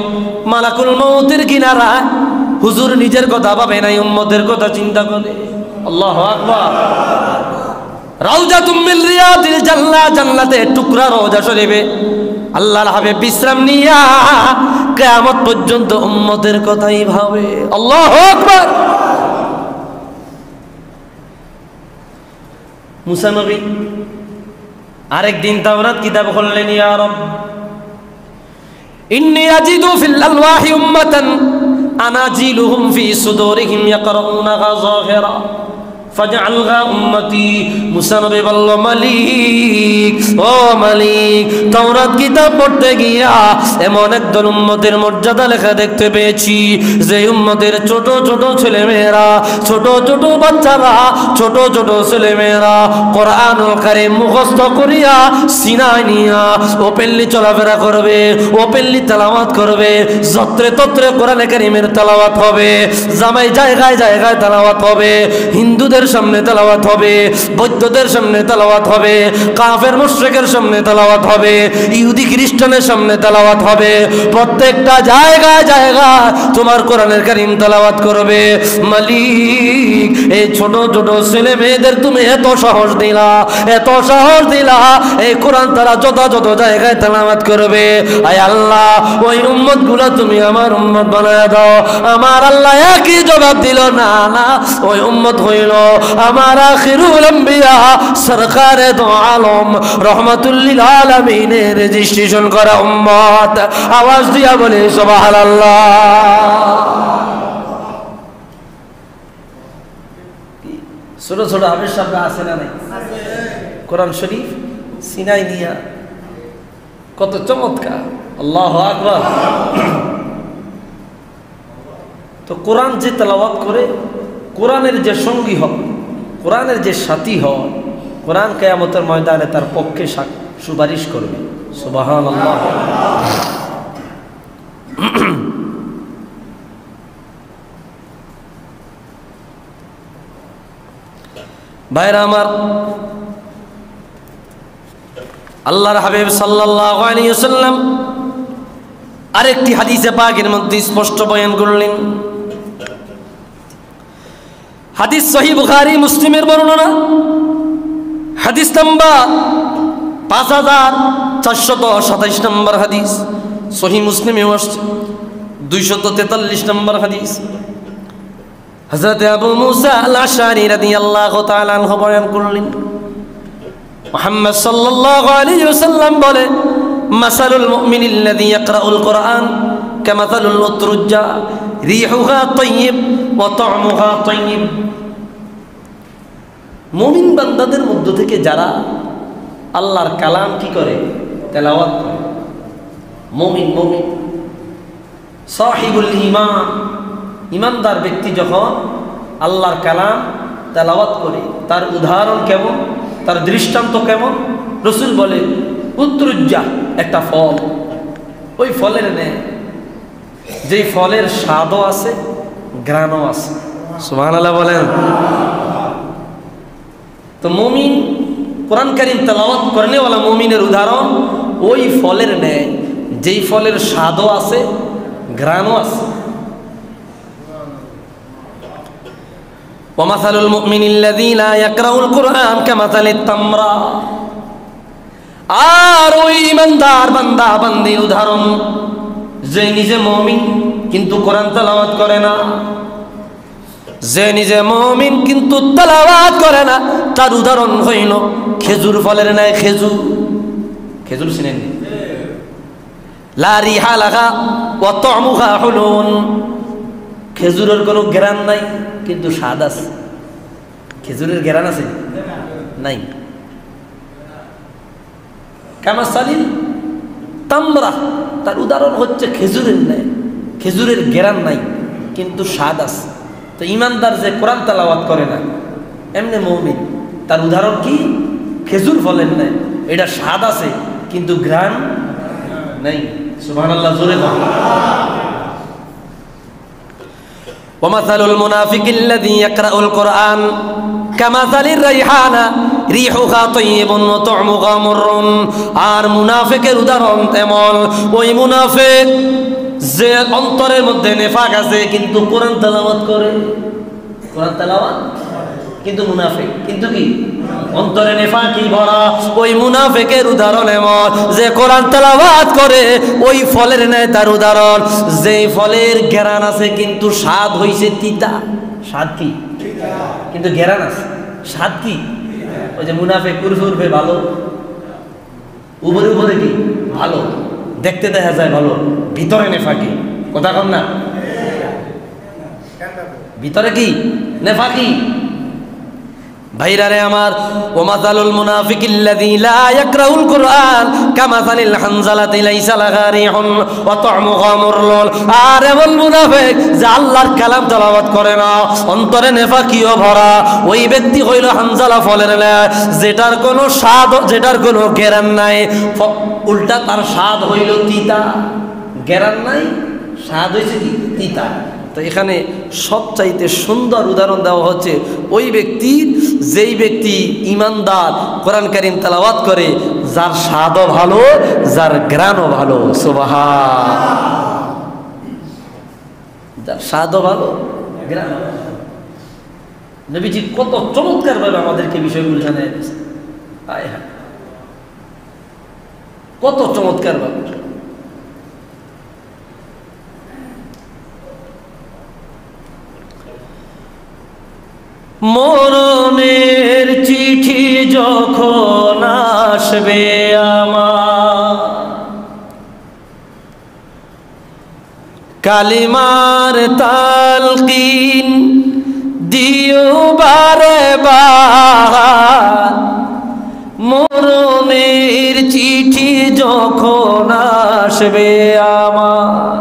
মালাকুল মউতের কিনারা হুজুর নিজের কথা ভাবে নাই, উম্মতের কথা চিন্তা করে। আল্লাহু আকবার। রাউজাতুম মিন রিয়াদিল জান্নাহ, জান্নাতে টুকরা রওজা শরীফে আল্লাহর হাবিব বিশ্রাম নিয়া কিয়ামত পর্যন্ত উম্মতের কথাই ভাবে। আল্লাহু আকবার। মুসা নবী আরেকদিন তাওরাত কিতাব খুললেন, ইয়া রব, ইন্নী আজিদু ফিল আলওয়াহি উম্মাতান আনাজিলুহুম ফি সুদুরিহিম ইয়াকরাউনাহা যাহিরা ফাজআলহা উম্মতি। মুসা নবী বলল, মালিক, ও মালিক, তাওরাত কিতাব পড়তে গিয়া এমন একদল উম্মতের মর্যাদা লেখা দেখতে পেয়েছি, যে উম্মতের ছোট ছোট ছেলেমেয়েরা, ছোট ছোট বাচ্চারা, ছোট ছোট ছেলেমেয়েরা কোরআনুল কারীম মুখস্থ করিয়া সিনায় নিয়া ওপেনলি চলাফেরা করবে, ওপেনলি তেলাওয়াত করবে, যত্রে তত্রে কোরআনে কারীমের তেলাওয়াত হবে, জামাই জায়গায় জায়গায় তেলাওয়াত হবে, হিন্দুদের সামনে তেলাওয়াত হবে, বৌদ্ধদের সামনে তেলাওয়াত হবে, কাফের মুশরিকের সামনে তেলাওয়াত হবে, ইহুদি খ্রিস্টানের সামনে তেলাওয়াত হবে, প্রত্যেকটা জায়গায় জায়গায় তোমার কোরআনের কারীম তেলাওয়াত করবে। মালিক, এই ছোট ছোট ছেলে মেয়েদের তুমি এত সাহস দিলা, এত সাহস দিলা, এই কোরআন তারা যথাযথ জায়গায় তেলাওয়াত করবে। আয় আল্লাহ, ওই উম্মত গুলা তুমি আমার উম্মত বানায় দাও। আমার আল্লাহ একই জবাব দিল, না না, ওই উম্মত হইল আমার আখিরুল আম্বিয়া সরকারে দো আলম রহমাতুল লিল আলামিনের রেজিস্ট্রেশন করা উম্মত। আওয়াজ দিয়া বলে সুবহানাল্লাহ। ছোট ছোট হাফেজ সাহেবরা আছে না নাই? কোরআন শরীফ সিনাই নিয়া কত চমৎকার। আল্লাহু আকবার। তো কোরআন যে তেলাওয়াত করে, কোরআনের যে সঙ্গী হয়, কোরআনের যে সাথী হয়, কোরআন কিয়ামতের ময়দানে তার পক্ষে সুপারিশ করবে। সুবহানাল্লাহ। ভাইরা আমার, আল্লাহর হাবিব সাল্লাল্লাহু আলাইহি ওয়াসাল্লাম আরেকটি হাদিসে পাকের মধ্যে স্পষ্ট বয়ান করলেন। হাদিস সহিহ বুখারী মুসলিমের বর্ণনা, হাদিস নাম্বার 5427 নম্বর হাদিস, সহিহ মুসলিমে আসছে 243 নম্বর হাদিস। হযরত আবু মুসা আল-আশআরী রাদিয়াল্লাহু তাআলা আনহু বয়ান করলেন, মুহাম্মদ সাল্লাল্লাহু আলাইহি ওয়াসাল্লাম বলে, মাসালুল মুমিনিল্লাযী ইয়াকরাউল কুরআন কামাসালুল উতরুজ্জা রিহুহা তাইয়্যিব ওয়া তা'মুহা তাইয়্যিব। মুমিন বান্দাদের মধ্য থেকে যারা আল্লাহর কালাম কি করে, তেলাওয়াত করে, মুমিন সাহিবুল ঈমান, ইমানদার ব্যক্তি যখন আল্লাহর কালাম তেলাওয়াত করে, তার উদাহরণ কেমন, তার দৃষ্টান্ত কেমন? রাসূল বলে উতরুজ্জা, একটা ফল, ওই ফলের ন্যায়, যেই ফলের স্বাদও আছে, ঘ্রাণও আছে। সুবহানাল্লাহ বলেন। তো মুমিন, কোরআন কারীম তেলাওয়াত করনেওয়ালা মুমিনের উদাহরণ ওই ফলের ন্যায়, যেই ফলের স্বাদও আছে, ঘ্রাণও আছে। ওয়ামাসালুল মুমিনিল্লাযী লা ইয়াকরাউল কুরআন কামাসালিত তামরা। আর ওই ইমানদার বান্দা বান্দির উদাহরণ, যে নিজে মুমিন কিন্তু কোরআন তেলাওয়াত করে না, যে নিজে মুমিন কিন্তু তেলাওয়াত করে না, তার উদাহরণ হইল খেজুর ফলের ন্যায়। খেজুর চিনেন? লা রিহা লাহা ওয়া তা'মুহা হুলুন। খেজুরের কোনো ঘ্রাণ নাই কিন্তু স্বাদ আছে। খেজুরের ঘ্রাণ আছে? নাই। কামাসালিল তামরা, তার উদাহরণ হচ্ছে খেজুরের ন্যায়, খেজুরের ঘ্রাণ নাই কিন্তু স্বাদ আছে। তো ইমানদার যে কোরআন তেলাওয়াত করে না, এমনি মুমিন, তার উদাহরণ কি? খেজুর ফলের ন্যায়, এটা স্বাদ আছে কিন্তু ঘ্রাণ নাই। সুবহানাল্লাহ, জোরে বলুন। ওয়ামাসালুল মুনাফিকিল্লাযী ইয়াকরাউল কুরআন কামাসালির রাইহানা রিহুহা তাইয়্যিবুন ওয়া তা'মুহা মুররুন। আর মুনাফিকের উদাহরণ তেমন, ওই মুনাফিক যে অন্তরের মধ্যে নেফাক আছে কিন্তু কোরআন তেলাওয়াত করে, কোরআন তেলাওয়াত কিন্তু মুনাফিক, কিন্তু কি অন্তরে নেফাকি ভরা। ওই মুনাফিকের উদাহরণ এমন, যে কোরআন তেলাওয়াত করে, ওই ফলের ন্যায় তার উদাহরণ, যেই ফলের ঘ্রাণ আছে কিন্তু স্বাদ হইছে তিতা। স্বাদ কি? কিন্তু ঘ্রাণ আছে, স্বাদ কি? ওই যে মুনাফিক উর্ফে ভালো, উপরে কি ভালো, দেখতে দেখা যায় ভালো, ভিতরে নেফাকি। কথা কম না? ভিতরে কি নেফাকি। ভাইরারে আমার, ওয়ামাসালুল মুনাফিকিল্লাযী লা ইয়াকরাউল কুরআন কামাসালিল হানজালাতি লাইসা লাহা রিহুন ওয়া তা'মুহা মুররুন। আর এমন মুনাফিক যে আল্লাহর কালাম তেলাওয়াত করে না, অন্তরে নেফাকিও ভরা, ওই ব্যক্তি হইল হানজালা ফলের ন্যায়, যেটার কোনো স্বাদ, যেটার কোনো ঘ্রাণ নাই, উল্টা তার স্বাদ হইল তিতা। ঘ্রাণ নাই, স্বাদ হইছে কি? তিতা। তো এখানে সবচাইতে সুন্দর উদাহরণ দেওয়া হচ্ছে ওই ব্যক্তি, যেই ব্যক্তি ইমানদার কোরআন কারীম তেলাওয়াত করে, যার স্বাদও ভালো, যার ঘ্রাণও ভালো। সুবহান, যার স্বাদও ভালো, ঘ্রাণ। নবীজি কত চমৎকার ভাবে আমাদেরকে বিষয়গুলো জানায় দিয়েছে, কত চমৎকার ভাবে। মরণের চিঠি যখন আসবে আমার, কালিমার তালকিন দিও বারে বার। মরণের চিঠি যখন আসবে আমার,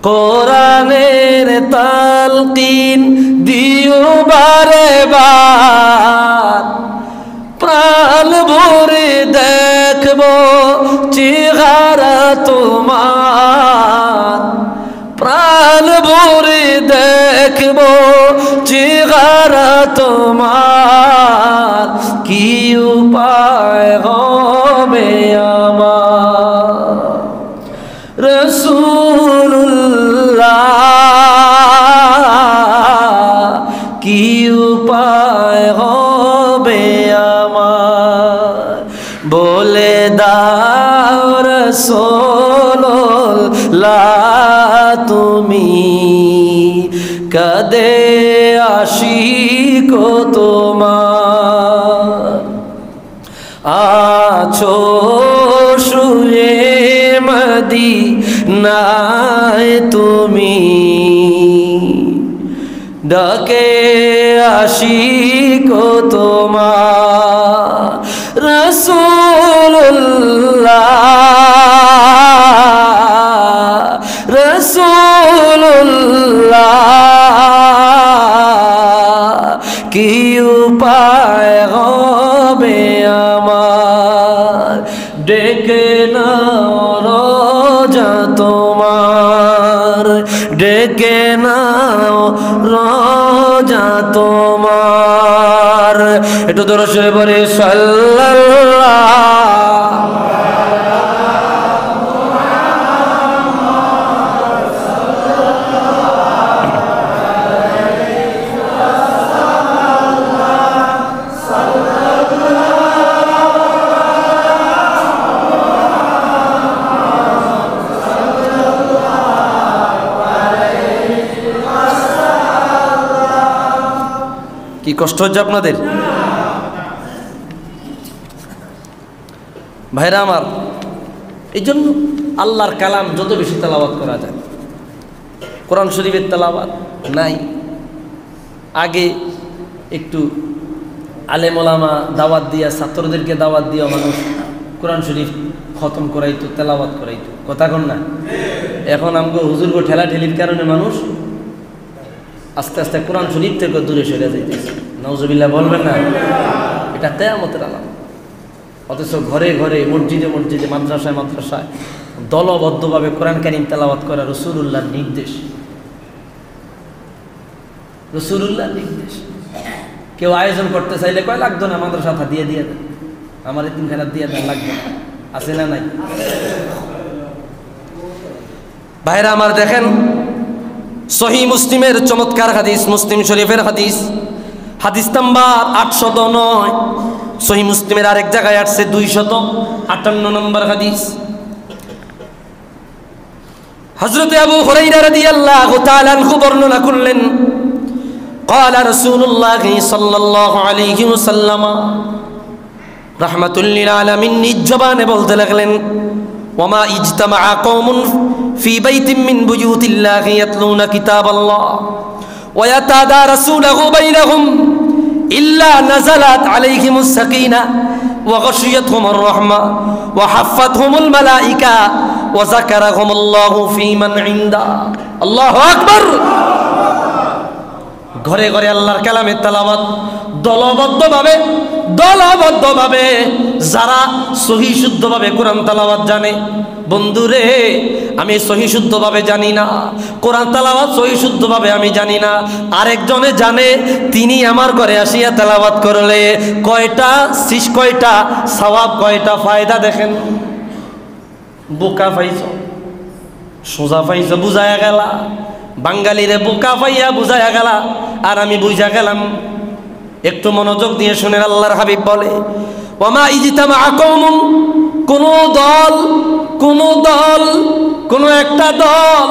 কোরআনের তালকিন দিও বারে বার। প্রাণ ভরে দেখব চেহারা তোমার, প্রাণ ভরে দেখব চেহারা তোমার। কি উপায় হবে আমার রাসূলুল্লাহ, কি উপায় হবে আমার, বলে দাও রাসূলুল্লাহ তুমি। কাঁদে আশিক তোমার আছো শুয়ে মদিনায় তুমি ডাকে আশিক তোমার রাসূলুল্লাহ রাসূলুল্লাহ কি উপায় হবে আমার ডেকে নাও রোজা তোমার ডেকে নাও রোজা তোমার একটু দরুদ শরীফ পড়ে সাল্লাল্লাহু কি কষ্ট হচ্ছে আপনাদের ভাইরা আমার? এই জন্য আল্লাহর কালাম যত বেশি তেলাওয়াত করা যায়, কোরআন শরীফের তেলাওয়াত নাই। আগে একটু আলেম ওলামা দাওয়াত দিয়া, ছাত্রদেরকে দাওয়াত দিয়া মানুষ কোরআন শরীফ খতম করাইতো, তেলাওয়াত করাইতো, কথা কন না? এখন আমাকে হুজুরকে ঠেলা ঠেলির কারণে মানুষ আস্তে আস্তে কোরআন শরীফ থেকে দূরে সরে যাইতেছে। নাউজুবিল্লাহ বলবেন না? এটা কিয়ামতের আলামত। অথচ ঘরে ঘরে, মসজিদে মসজিদে, মাদ্রাসায় মাদ্রাসায় দলবদ্ধভাবে কোরআন কারীম তেলাওয়াত করা রাসূলুল্লাহর নির্দেশ। রাসূলুল্লাহর নির্দেশ। কেউ আয়োজন করতে চাইলে কয় লাগতো না, মাদ্রাসা দিয়ে দিয়ে দেন, আমার এতিমখানা দিয়ে দেন, লাগবে না। আছে না নাই? ভাইরা আমার দেখেন, সহিহ মুসলিমের চমৎকার হাদিস, মুসলিম শরীফের হাদিস, হাদিস নাম্বার 809। সহিহ মুসলিমের আরেক জায়গায় আসছে 258 নম্বর হাদিস। হযরত আবু হুরায়রা রাদিয়াল্লাহু তাআলা আনহু বর্ণনা করলেন, قال رسول الله صلى الله عليه وسلم রাহমাতুল লিল আলামিন নিজ জবানে বলতে লাগলেন, وما اجتمع قوم في بيت من بيوت الله يتلون كتاب الله ويتدارسونه بينهم إلا نزلت عليهم السكينة وغشيتهم الرحمة وحفتهم الملائكة وذكرهم الله في من عنده الله أكبر। ঘরে ঘরে আল্লাহর কালামের তেলাওয়াত দলবদ্ধভাবে যারা সহি শুদ্ধভাবে কোরআন তেলাওয়াত জানে। বন্ধুরে, আমি সহি শুদ্ধভাবে জানি না, কোরআন তেলাওয়াত সহি শুদ্ধভাবে আমি জানি না, আরেকজনে জানে, তিনি আমার ঘরে আসিয়া তেলাওয়াত করলে কয়টা সওয়াব, কয়টা ফায়দা দেখেন। বোকা পাইছ, সোজা পাইছ, বুঝায়া গেলা। বাঙালিরে বোকা পাইয়া বুঝায়া গেলা, আর আমি বুঝা গেলাম। একটু মনোযোগ দিয়ে শুনেন, আল্লাহর হাবিব বলে, ওয়ামা ইজতামা কওমুন, কোন একটা দল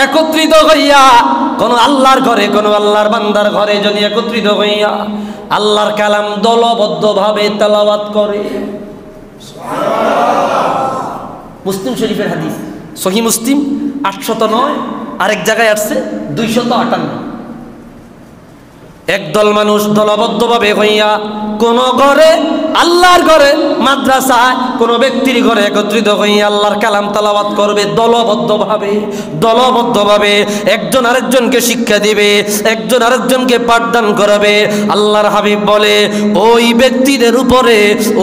একত্রিত হইয়া, কোন আল্লাহর ঘরে, কোন আল্লাহর বান্দার ঘরে যদি একত্রিত হইয়া আল্লাহর কালাম দলবদ্ধভাবে তেলাওয়াত করে। মুসলিম শরীফের হাদিস, সহিহ মুসলিম 809, আরেক জায়গায় আসছে 258। একদল মানুষ দলবদ্ধভাবে হইয়া কোন ঘরে, আল্লাহর ঘরে, মাদ্রাসায়, কোন ব্যক্তির ঘরে একত্রিত হইয়া আল্লাহর কালাম তেলাওয়াত করবে দলবদ্ধভাবে। একজন আরেকজনকে শিক্ষা দিবে, একজন আরেকজনকে পাঠদান করাবে। আল্লাহর হাবিব বলে, ওই ব্যক্তিদের উপরে,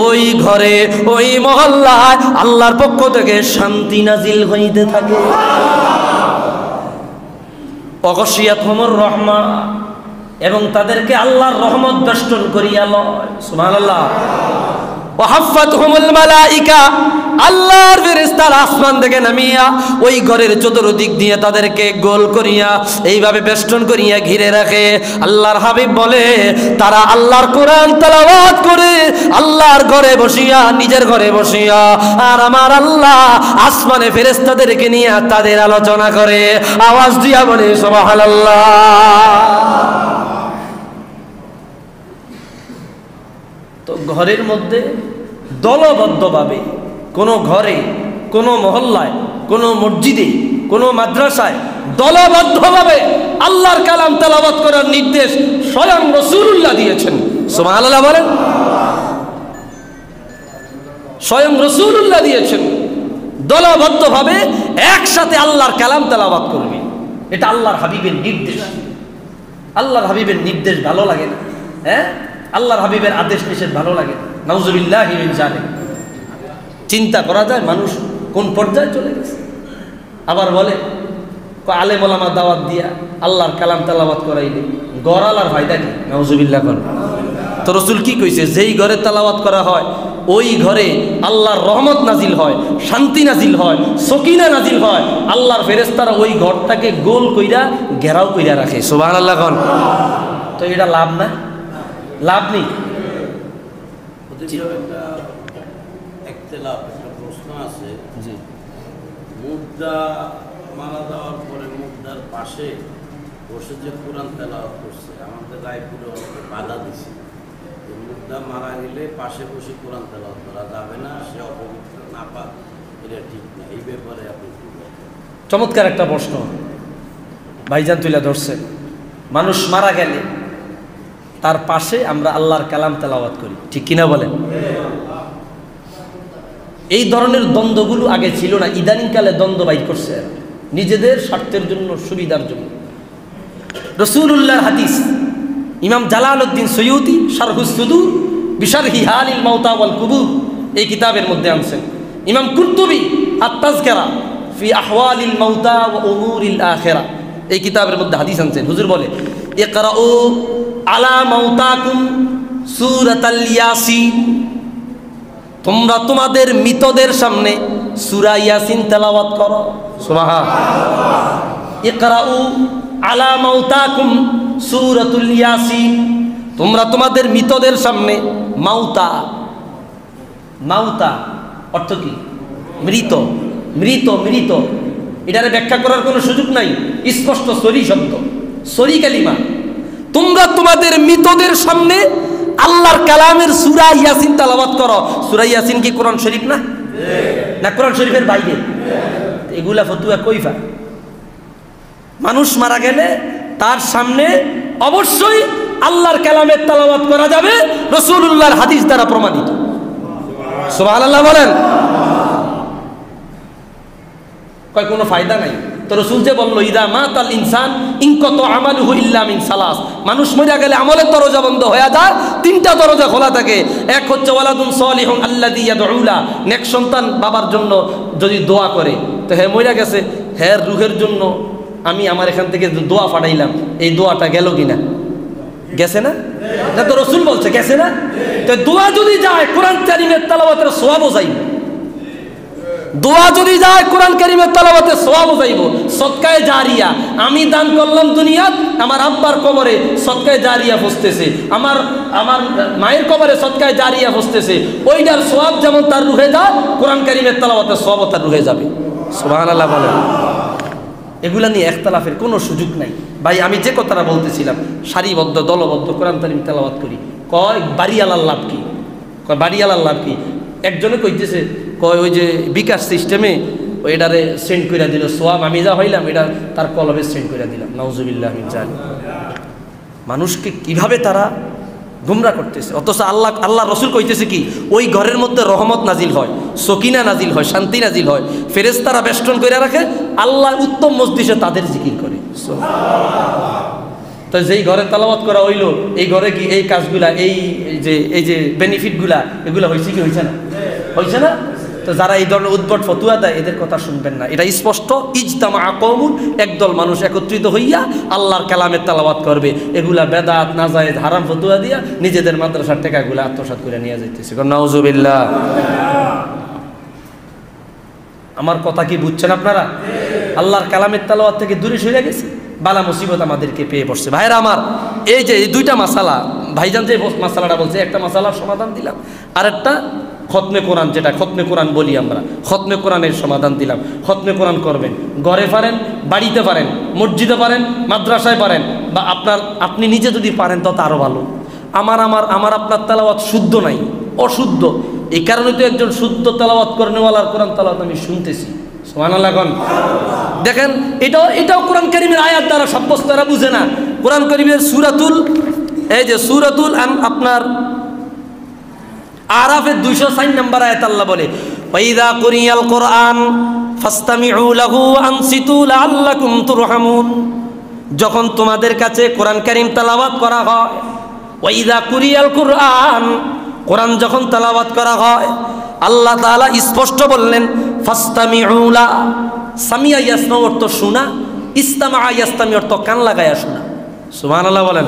ওই ঘরে, ওই মহল্লায় আল্লাহর পক্ষ থেকে শান্তি নাজিল হইতে থাকে। অগশিয়াতহুমুর রহমা, এবং তাদেরকে আল্লাহর রহমত বেষ্টন করিয়া লয়। সুবহানাল্লাহ। ওয়া হাফাতহুমুল মালাইকা, আল্লাহর ফেরেশতারা আসমান থেকে নামিয়া ওই ঘরের চতুর্দিক দিয়ে তাদেরকে গোল করিয়া এইভাবে বেষ্টন করিয়া ঘিরে রাখে। আল্লাহর হাবিব বলে তারা আল্লাহর কোরআন তেলাওয়াত করে আল্লাহর ঘরে বসিয়া, নিজের ঘরে বসিয়া, আর আমার আল্লাহ আসমানে ফেরেশতাদেরকে নিয়ে তাদের আলোচনা করে। আওয়াজ দিয়া বলে সুবহানাল্লাহ। তো ঘরের মধ্যে দলবদ্ধভাবে কোনো ঘরে, কোনো মহল্লায়, কোনো মসজিদে, কোনো মাদ্রাসায় দলবদ্ধভাবে আল্লাহর কালাম তেলাওয়াত করার নির্দেশ স্বয়ং রাসূলুল্লাহ দিয়েছেন। সুবহানাল্লাহ বলেন। স্বয়ং রাসূলুল্লাহ দিয়েছেন দলবদ্ধভাবে একসাথে আল্লাহর কালাম তেলাওয়াত করবে। এটা আল্লাহর হাবিবের নির্দেশ। আল্লাহর হাবিবের নির্দেশ ভালো লাগে না? হ্যাঁ, আল্লাহর হাবিবের আদেশ নিষেধ ভালো লাগে না? নাউযুবিল্লাহি মিন যালিক। চিন্তা করা যায় মানুষ কোন পর্যায়ে চলে গেছে। আবার বলে আলেম ওলামা দাওয়াত দিয়া আল্লাহর কালাম তেলাওয়াত করাইলে গড়ালার ফায়দা কি? নাউযুবিল্লাহ কর। তো রাসূল কি কইছে? যেই ঘরে তেলাওয়াত করা হয় ওই ঘরে আল্লাহর রহমত নাজিল হয়, শান্তি নাজিল হয়, সকিনা নাজিল হয়। আল্লাহর ফেরেশতারা ওই ঘরটাকে গোল কইরা ঘেরাও কইরা রাখে। সুবহানাল্লাহ কোন। তো এটা লাভ না? লাভ নেই। একটা প্রশ্ন আছে, জি, মুর্দা মারা যাওয়ার পরে মুর্দার পাশে বসে যে কোরআন তেলাওয়াত করছে, আমাদের রায়পুরে অনেকে বাধা দিছে, মুর্দা মারা গেলে পাশে বসে কোরআন তেলাওয়াত করা যাবে না, সে অপবিত্র নাপাক, এটা ঠিক না। এই ব্যাপারে আপনি কি বলেন? চমৎকার একটা প্রশ্ন ভাইজান তুলে ধরছে। মানুষ মারা গেলে তার পাশে আমরা আল্লাহর কালাম তেলাওয়াত করি, ঠিক কিনা বলেন? এই ধরনের দ্বন্দ্বগুলো আগে ছিল না, ইদানিংকালে দ্বন্দ্ব বাইর করছে নিজেদের স্বার্থের জন্য, সুবিধার জন্য। রাসূলুল্লাহর হাদিস ইমাম জালালউদ্দিন সৈয়দী শারহুস সুদূর বিশারহি হালিল মাউতা ওয়াল কুবুর এই কিতাবের মধ্যে আনছেন। ইমাম কুরতুবী আত-তাযকিরা ফি আহওয়ালিল মাউতা ওয়া উমুরিল আখিরা এই কিতাবের মধ্যে হাদিস আনছেন। হুজুর বলে ইকরাউ আলা মাউতাকুম সূরাতাল ইয়াসিন, তোমরা তোমাদের মৃতদের সামনে সূরা ইয়াসিন তেলাওয়াত করো। সুবহানাল্লাহ। ইকরাউ আলা মাউতাকুম সূরাতুল ইয়াসিন, তোমরা তোমাদের মৃতদের সামনে, মাউতা, মাউতা অর্থ কি? মৃত, মৃত, মৃত। এটারে ব্যাখ্যা করার কোনো সুযোগ নাই, স্পষ্ট সরি শব্দ, সরি কালিমা। তোমরা তোমাদের মৃতদের সামনে আল্লাহর কালামের সূরা ইয়াসিন তেলাওয়াত করো। সূরা ইয়াসিন কি কোরআন শরীফ না? না কোরআন শরীফের বাইরে? এগুলা ফতুয়া কইফা? মানুষ মারা গেলে তার সামনে অবশ্যই আল্লাহর কালামের তেলাওয়াত করা যাবে, রাসূলুল্লাহর হাদিস দ্বারা প্রমাণিত। সুবহানাল্লাহ বলেন। কয় কোনো ফায়দা নাই? তো রাসূল যে বলল ইদা মাতাল ইনসান ইনকাতা আমালুহু ইল্লা মিন সালাস, মানুষ মরে গেলে আমলের দরজা বন্ধ হয়ে যায়, তিনটা দরজা খোলা থাকে। এক হচ্ছে ওয়ালাদুন সালিহুন আল্লাযী ইয়াদউলা, নেক সন্তান বাবার জন্য যদি দোয়া করে, তো হে মরে গেছে, হে রূহের জন্য আমি আমার এখান থেকে দোয়া পাঠাইলাম, এই দোয়াটা গেল কিনা? গেছে না? এটা তো রাসূল বলছে গেছে না? তো দোয়া যদি যায় কোরআন কারীমের তেলাওয়াতের সওয়াবও যাইব। দোয়া যদি যায় কোরআন কারীমের তেলাওয়াতের সওয়াবও যাইব। সদকায়ে জারিয়া, আমি দান করলাম দুনিয়াত, আমার আব্বার কবরে সদকায়ে জারিয়া পৌঁছতেছে, আমার মায়ের কবরে সদকায়ে জারিয়া পৌঁছতেছে, ওইটার সওয়াব যেমন তার রুহে যায়, কোরআন কারীমের তেলাওয়াতের সওয়াবও তার রুহে যাবে। সুবহানাল্লাহ বলেন। এগুলা নিয়ে একতলাফের কোনো সুযোগ নাই। ভাই আমি যে কথাটা বলতেছিলাম, সারিবদ্ধ দলবদ্ধ কোরআন কারীম তেলাওয়াত করি, কয় বাড়িওয়ালার লাভ কি? কয় বাড়িওয়ালার লাভ কি? একজনে কইতেছে, কয় ওই যে বিকাশ সিস্টেমে ওই এটারে সেন্ড করে দিল, সোয়াব আমি যা হইলাম এটা তার কলবে সেন্ড করে দিলাম। নাউযুবিল্লাহ মিন যালিক। মানুষকে কিভাবে তারা গুমরা করতেছে। অথচ আল্লাহ রাসূল কইতেছে কি, ওই ঘরের মধ্যে রহমত নাজিল হয়, সকিনা নাজিল হয়, শান্তি নাজিল হয়, ফেরেশতারা বেষ্টন করে রাখে, আল্লাহ উত্তম মজলিসে তাদের জিকির করে। তো যেই ঘরে তেলাওয়াত করা হইলো, এই ঘরে কি এই কাজগুলা, এই যে বেনিফিটগুলা, এগুলা হয়েছে কি হয়েছে না? হয়েছে না? তো যারা এই ধরনের উদ্ভট ফতুয়া দেয় এদের কথা শুনবেন না। এটা স্পষ্ট, ইজতামা কওমুন, একদল মানুষ একত্রিত হইয়া আল্লাহর কালামের তেলাওয়াত করবে। এগুলা বেদাত, নাজায়েজ, হারাম ফতুয়া দিয়া নিজেদের মাদ্রাসার টাকাগুলো আত্মসাৎ করে নিয়ে যাইতেছে। নাউজুবিল্লাহ। আমার কথা কি বুঝছেন আপনারা? আল্লাহর কালামের তেলাওয়াত থেকে দূরে সরে গেছে, বালা মুসিবত আমাদেরকে পেয়ে পড়ছে। ভাইরা আমার, এই যে এই দুইটা মাসালা, ভাইজান যে মাসালাটা বলছে, একটা মাসালার সমাধান দিলাম, আরেকটা খতমে কোরআন, যেটা খতমে কোরআন বলি আমরা, খতমে কোরআনের সমাধান দিলাম। খতমে কোরআন করবেন, ঘরে পারেন, বাড়িতে পারেন, মসজিদে পারেন, মাদ্রাসায় পারেন, বা আপনি নিজে যদি পারেন তত আরও ভালো। আমার আপনার তেলাওয়াত শুদ্ধ নাই, অশুদ্ধ। এই কারণে তো একজন শুদ্ধ তেলাওয়াত করেনওয়ালার কোরআন তেলাওয়াত আমি শুনতেছি। সুবহানাল্লাহ। দেখেন, এটাও কোরআন কারীমের আয়াত দ্বারা সাব্যস্ত, এরা বুঝে না। কোরআন কারীমের সূরাতুল, এই যে সূরাতুল আপনার আরাফের 204 নম্বর আয়াত আল্লাহ বলে, ওয়াইদা কুরিয়াল কোরআন ফাসতামিউ লাহু আনসিতু লাআল্লাকুম তুরহামুন। যখন তোমাদের কাছে কোরআন কারীম তেলাওয়াত করা হয়, ওয়াইদা কুরিয়াল কোরআন, কোরআন যখন তেলাওয়াত করা হয়, আল্লাহ তাআলা স্পষ্ট বললেন ফাসতামিউ লা, সামিয়া ইয়াসমাউ অর্থ শোনা, ইসতামা ইয়াসতামি অর্থ কান লাগায়া শোনা। সুবহানাল্লাহ বলেন।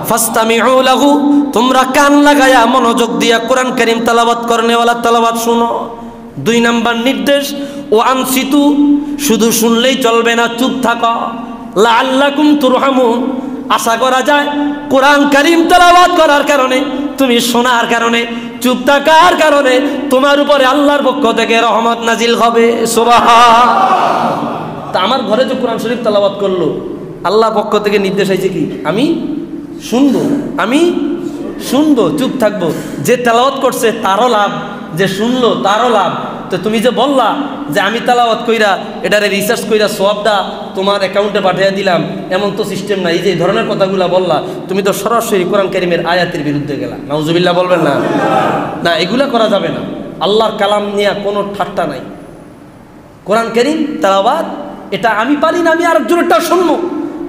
ফাসতামিউ লাহু, তোমরা কান লাগায়া মনোযোগ দিয়া কোরআন কারীম তেলাওয়াত করনেওয়ালা তেলাওয়াত শুনো। 2 নম্বর নির্দেশ, ও আনসিতু, শুধু শুনলেই চলবে না, চুপ থাকো। লাআল্লাকুম তুরহামুন, আশা করা যায় কোরআন কারীম তেলাওয়াত করার কারণে, তুমি শোনার কারণে, চুপ থাকার কারণে তোমার উপরে আল্লাহর পক্ষ থেকে রহমত নাজিল হবে। সুবহান। তা আমার ঘরে যে কোরআন শরীফ তেলাওয়াত করলো, আল্লাহর পক্ষ থেকে নির্দেশ হয়েছে কি? আমি শুনবো, চুপ থাকবো। যে তেলাওয়াত করছে তারও লাভ, যে শুনলো তারও লাভ। তো তুমি যে বললা যে আমি তেলাওয়াত কইরা এটারে রিসার্চ কইরা সওয়াবটা তোমার অ্যাকাউন্টে পাঠিয়ে দিলাম, এমন তো সিস্টেম নাই। এই যে ধরনের কথাগুলো বললা, তুমি তো সরাসরি কোরআন কারীমের আয়াতের বিরুদ্ধে গেলা। নাউজুবিল্লাহ বলবেন না? না, এগুলা করা যাবে না। আল্লাহর কালাম নিয়ে কোনো ঠাট্টা নাই। কোরআন কারীম তেলাওয়াত, এটা আমি পারি না, আমি আরেকজনেরটা শুনবো।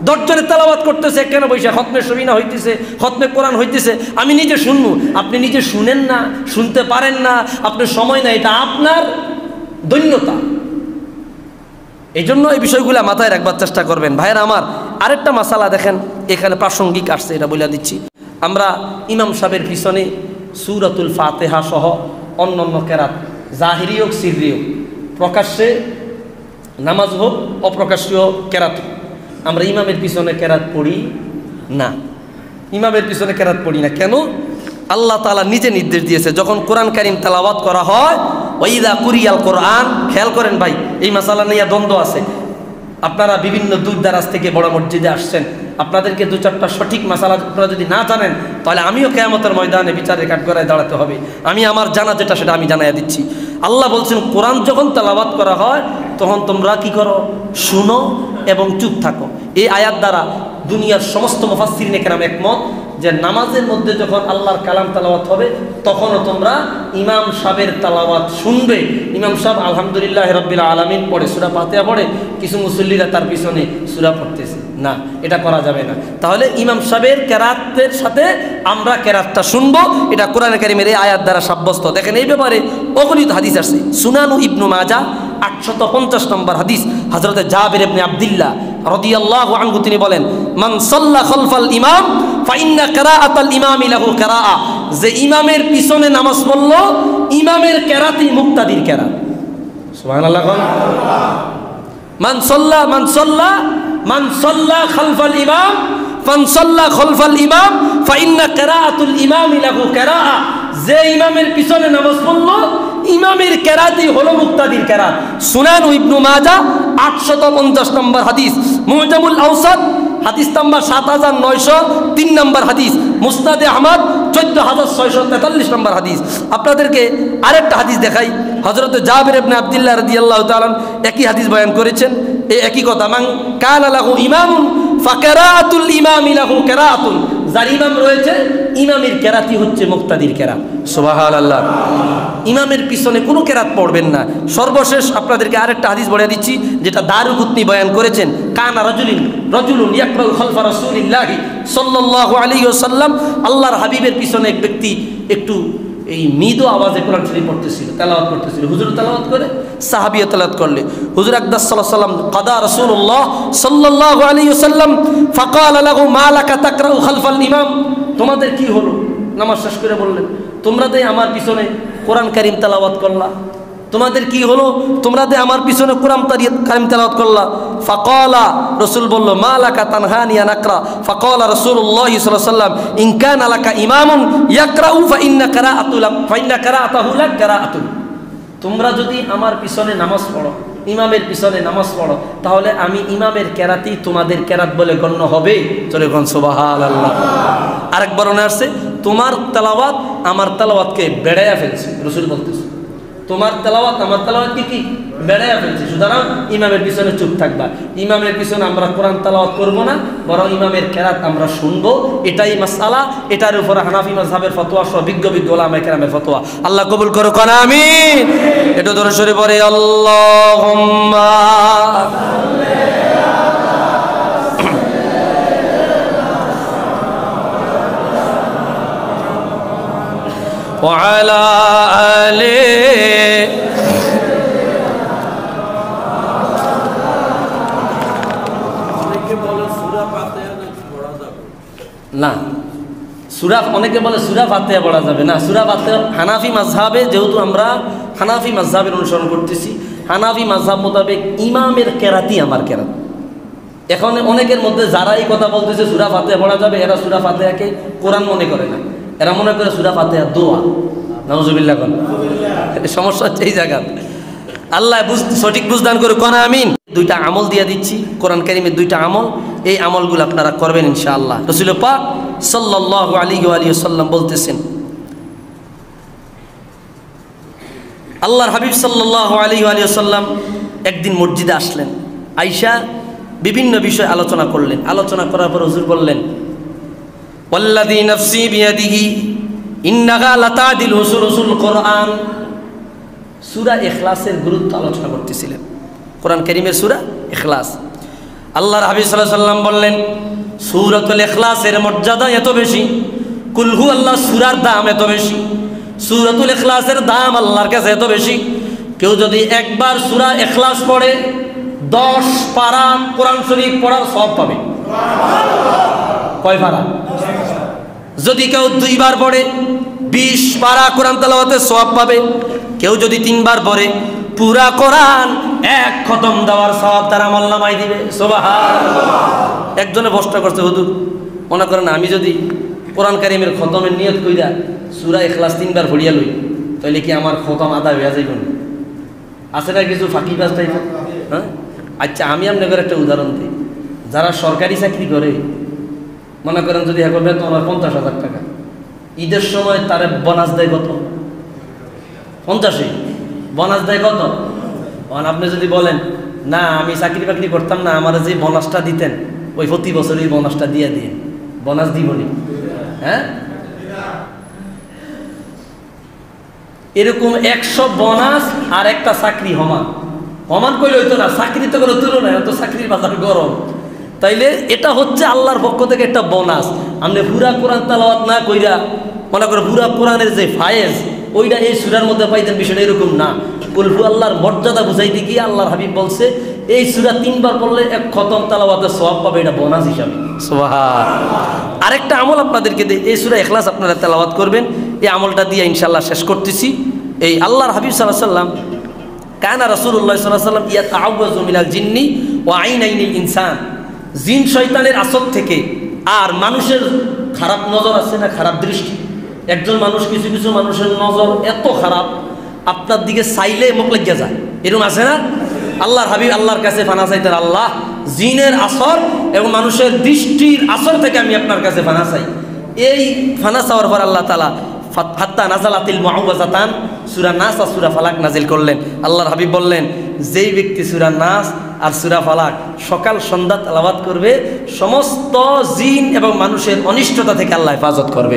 10 জনের তেলাওয়াত করতেছে, কেন বৈশা খতমে শরীনা হইতেছে, খতমে কোরআন হইতেছে, আমি নিজে শুনবো। আপনি নিজে শুনেন না, শুনতে পারেন না, আপনার সময় না, এটা আপনার দৈন্যতা। এই জন্য এই বিষয়গুলো মাথায় রাখবার চেষ্টা করবেন। ভাইয়েরা আমার, আরেকটা মাসালা দেখেন, এখানে প্রাসঙ্গিক আসছে, এটা বলে দিচ্ছি। আমরা ইমাম সাহেবের পিছনে সূরাতুল ফাতিহা সহ অন্যান্য কেরাত, জাহিরি হোক সিররি হোক, প্রকাশ্যে নামাজ হোক অপ্রকাশ্যে কেরাত, আমরা ইমামের পিছনে কেরাত পড়ি না। ইমামের পিছনে কেরাত পড়ি না কেন? আল্লাহ তাআলা নিজে নির্দেশ দিয়েছে, যখন কোরআন কারীম তেলাওয়াত করা হয়, ওয়াইদা কুরিয়াল কোরআন। খেয়াল করেন ভাই, এই মাসালা নিয়ে দ্বন্দ্ব আছে। আপনারা বিভিন্ন দূর দারাজ থেকে বড় মসজিদে আসছেন, আপনাদেরকে 2-4টা সঠিক মাসালা আপনারা যদি না জানেন, তাহলে আমিও কিয়ামতের ময়দানে বিচারের কাঠগড়ায় দাঁড়াতে হবে। আমি আমার জানা যেটা সেটা আমি জানাইয়া দিচ্ছি। আল্লাহ বলছেন, কোরআন যখন তেলাওয়াত করা হয় তখন তোমরা কি করো? শুনো এবং চুপ থাকো। এই আয়াত দ্বারা দুনিয়ার সমস্ত মুফাসসিরিনে কেরাম একমত যে নামাজের মধ্যে যখন আল্লাহর কালাম তেলাওয়াত হবে, তখনও তোমরা ইমাম সাহেবের তেলাওয়াত শুনবে। ইমাম সাহেব আলহামদুলিল্লাহ রাব্বিল আলামিন পড়ে, সূরা ফাতিহা পড়ে, কিছু মুসল্লিরা তার পিছনে সূরা পড়তেছে না, এটা করা যাবে না। তাহলে ইমাম সাহেবের কেরাতের সাথে আমরা কেরাতটা শুনবো, এটা কোরআন কারীমের এই আয়াত দ্বারা সাব্যস্ত। দেখেন, এই ব্যাপারে অগণিত হাদিস আছে। সুনানু ইবনু মাজাহ 850 নম্বর হাদিস, হযরতে জাবির ইবনে আব্দুল্লাহ রাদিয়াল্লাহু আনহু তিনি বলেন, মান সাল্লা খালফাল ইমাম ফাইন্না কিরাআতাল ইমামি লাহু কিরাআ। যে ইমামের পিছনে নামাজ পড়লো, ইমামের কেরাতই মুক্তাদির কেরাত। সুবহানাল্লাহ। মান সাল্লা খালফাল ইমাম ফানসাল্লা খালফাল ইমাম ফাইন্না কিরাআতুল ইমামি লাহু কিরাআ। যে ইমামের পিছনে নামাজ পড়লো, ইমামের কেরাতই হলো মুক্তাদির কেরাত। সুনানু ইবনু মাজাহ 850 নম্বর হাদিস, মুজামুল আওসাত হাদিস নাম্বার 7903 নম্বর হাদিস, মুসনাদে আহমদ 14643 নম্বর হাদিস। আপনাদেরকে আরেকটা হাদিস দেখাই। হযরত জাবির ইবনে আব্দুল্লাহ রাদিয়াল্লাহু তাআলা একই হাদিস বয়ান করেছেন, এই একই কথা। মান কানা লাহু ইমামুন ফাকিরাতুল ইমামি লাহু কিরাআতুন। যার ইমাম রয়েছে, ইমামের কেরাতই হচ্ছে মুক্তাদির কেরাত। সুবহানাল্লাহ। ইমামের পিছনে কোনো কেরাত পড়বেন না। সর্বশেষ আপনাদেরকে আরেকটা হাদিস বলে দিচ্ছি, যেটা দারুকুতনি বয়ান করেছেন। কানা রাজুলুন ইয়াকরাউ খালফা রাসূলিল্লাহি সাল্লাল্লাহু আলাইহি ওয়াসাল্লাম। আল্লাহর হাবিবের পিছনে এক ব্যক্তি একটু এই মৃদু আওয়াজে কোরআন শরীফ পড়তেছিল, তেলাওয়াত করতেছিল। হুজুর তেলাওয়াত করে, সাহাবিও তেলাওয়াত করলে। হুজুর আকদাস সাল্লাল্লাহু আলাইহি ওয়াসাল্লাম কাদা রাসূলুল্লাহ সাল্লাল্লাহু আলাইহি ওয়াসাল্লাম ফাকালা লাহু মা লাকা তাকরাউ খালফাল ইমাম, তোমাদের কি হলো? নামাজ শেষ করে বললেন, তোমরা তো আমার পিছনে কোরআন কারীম তেলাওয়াত করলা, তোমাদের কি হলো? তোমরা তো আমার পিছনে কোরআন কারীম তেলাওয়াত করলা। ফাকালা, রাসূল বলল, মা লাকা তানহানি আন আকরা। ফাকালা রাসূলুল্লাহ সাল্লাল্লাহু আলাইহি ওয়াসাল্লাম ইন কানা লাকা ইমামুন ইয়াকরাউ ফাইন্না কারাআতাহু লাক কারাআতুন, তোমরা যদি আমার পিছনে নামাজ পড়ো, ইমামের পিছনে নামাজ পড়ো, তাহলে আমি ইমামের কেরাতি তোমাদের কেরাত বলে গণ্য হবে। চলে গণ সুবহানাল্লাহ। আরেকবার মনে আসছে, তোমার তেলাওয়াত আমার তেলাওয়াতকে বেড়াইয়া ফেলছে। রাসূল বলতেছে, তোমার তেলাওয়াত আমার তেলাওয়াতকে কি বেড়াইয়া ফেলছে, সুতরাং ইমামের পিছনে চুপ থাকবা। ইমামের পিছনে আমরা কোরআন তেলাওয়াত করব না, বরং ইমামের কেরাত আমরা শুনবো। এটাই মাসআলা, এটার উপরে হানাফি মাযহাবের ফতোয়া সহ বিজ্ঞ উলামায়ে কেরামের ফতোয়া। আল্লাহ কবুল করো, কোন আমিন। এটা ধরে সরে পড়ে আল্লাহুম্মা وعلى آله না সূরা, অনেকে বলে সূরা ফাতিহা পড়া যাবে না। সূরা ফাতিহা হানাফি মাযহাবে, যেহেতু আমরা হানাফি মাযহাবের অনুসরণ করতেছি, হানাফি মাযহাব মোতাবেক ইমামের কেরাতি আমার কেরাত। এখন অনেকের মধ্যে যারা এই কথা বলতেছে সূরা ফাতিহা পড়া যাবে, এরা সূরা ফাতিহাকে কোরআন মনে করে না, এরা মনে করে সূরা ফাতিহা দোয়া। নাউজুবিল্লাহ। সমস্যা হচ্ছে এই জায়গা। আল্লাহ সঠিক বুঝদান করে, কোন আমিন। দুইটা আমল দিয়ে দিচ্ছি, কোরআন কারীমের দুইটা আমল, এই আমলগুলো আপনারা করবেন ইনশাআল্লাহ। রাসূল পাক সাল্লাল্লাহু আলাইহি ওয়া সাল্লাম বলতেছেন, আল্লাহর হাবিব সাল্লাল্লাহু আলাইহি ওয়া সাল্লাম একদিন মসজিদে আসলেন, আয়েশা বিভিন্ন বিষয় আলোচনা করলেন। আলোচনা করার পর হুজুর বললেন, ওয়াল্লাযী নাফসি বিয়াদিহি ইন্নাহা লাতাদিলু সুলুসুল কোরআন। সূরা ইখলাসের গুরুত্ব আলোচনা করতেছিলেন, কোরআন কারীমের সূরা ইখলাস। আল্লাহর হাবিব সাল্লাল্লাহু আলাইহি ওয়াসাল্লাম বললেন, সূরাতুল ইখলাসের মর্যাদা এত বেশি, কুল হু আল্লাহ সূরার দাম এত বেশি, সূরাতুল ইখলাসের দাম আল্লাহর কাছে এত বেশি। কেউ যদি একবার সূরা ইখলাস পড়ে 10 পারা কোরআন শরীফ পড়ার সওয়াব পাবে। কয় পারা? যদি কেউ 2 বার পড়ে 20 পারা কোরআন তেলাওয়াতের সওয়াব পাবে। কেউ যদি 3 বার পড়ে পুরা কোরআন 1 খতম দেওয়ার সওয়াব তার আমলনামায় দিবে। সুবহানাল্লাহ। একজনে প্রশ্ন করছে, হুজুর মনে করেন আমি যদি কোরআন কারীমের খতমের নিয়ত কইরা সূরা ইখলাস 3 বার পড়িয়া লই, তাহলে কি আমার খতম আদায় হয়ে যাইব না? আছে না কিছু ফাঁকিবাজ টাইপ? হ্যাঁ, আচ্ছা আমি আপনাদের একটা উদাহরণ দিই। যারা সরকারি চাকরি করে, মনে করেন যদি এখন বেতন 50,000 টাকা, ঈদের সময় তারে বোনাস দেয় কত? 50। বোনাস দেয় কত? আপনি যদি বলেন না আমি চাকরি বাকরি করতাম না, আমার যে বোনাসটা দিতেন ওই প্রতি বছরই বোনাসটা দিয়ে দিন, বোনাস দিবনি? হ্যাঁ, এরকম 100 বোনাস আর একটা চাকরি সমান। সমান কইলে হইতো না, চাকরি তো কোনো তুলনায়, তো চাকরির বাজার গরম। তাইলে এটা হচ্ছে আল্লাহর পক্ষ থেকে একটা বোনাস। আপনি পুরা কোরআন তেলাওয়াত না কইরা মনে করো পুরা কোরআনের যে ফায়েজ ওইটা এই সূরার মধ্যে পাইতেন, বিষয়টা এরকম না। কুল হু আল্লাহর মর্যাদা বুঝাইতে গিয়ে আল্লাহর হাবিব বলছে এই সূরা 3 বার পড়লে 1 খতম তেলাওয়াতের সওয়াব পাবে, এটা বোনাস হিসাবে। সুবহানাল্লাহ। আরেকটা আমল আপনাদেরকে দিই, এই সূরা ইখলাস আপনারা তেলাওয়াত করবেন। এই আমলটা দিয়ে ইনশাআল্লাহ শেষ করতেছি। এই আল্লাহর হাবিব সাল্লাল্লাহু আলাইহি ওয়াসাল্লাম কানা রাসূলুল্লাহ সাল্লাল্লাহু আলাইহি ওয়াসাল্লাম ইয়াতাআওয়াযু মিনাল জিন্নি ওয়া আইনাইনিল ইনসান। জিন শয়তানের আসর থেকে আর মানুষের খারাপ নজর আছে না, খারাপ দৃষ্টি। একজন মানুষ, কিছু কিছু মানুষের নজর এত খারাপ আপনার দিকে চাইলে মুখ লেগে যায়, এরকম আছে না? আল্লাহর হাবিব আল্লাহর কাছে ফানা চাইতেন, আল্লাহ জিনের আসর এবং মানুষের দৃষ্টির আসর থেকে আমি আপনার কাছে ফানা চাই। এই ফানা চাওয়ার পর আল্লাহ তাআলা হাত্তা নাজালাতিল মুআউযাতান সূরা নাস আর সূরা ফালাক নাজিল করলেন। আল্লাহর হাবিব বললেন, যেই ব্যক্তি সূরা নাস আর সূরা ফালাক সকাল সন্ধ্যা তেলাওয়াত করবে, সমস্ত জিন এবং মানুষের অনিষ্টতা থেকে আল্লাহ হেফাজত করবে।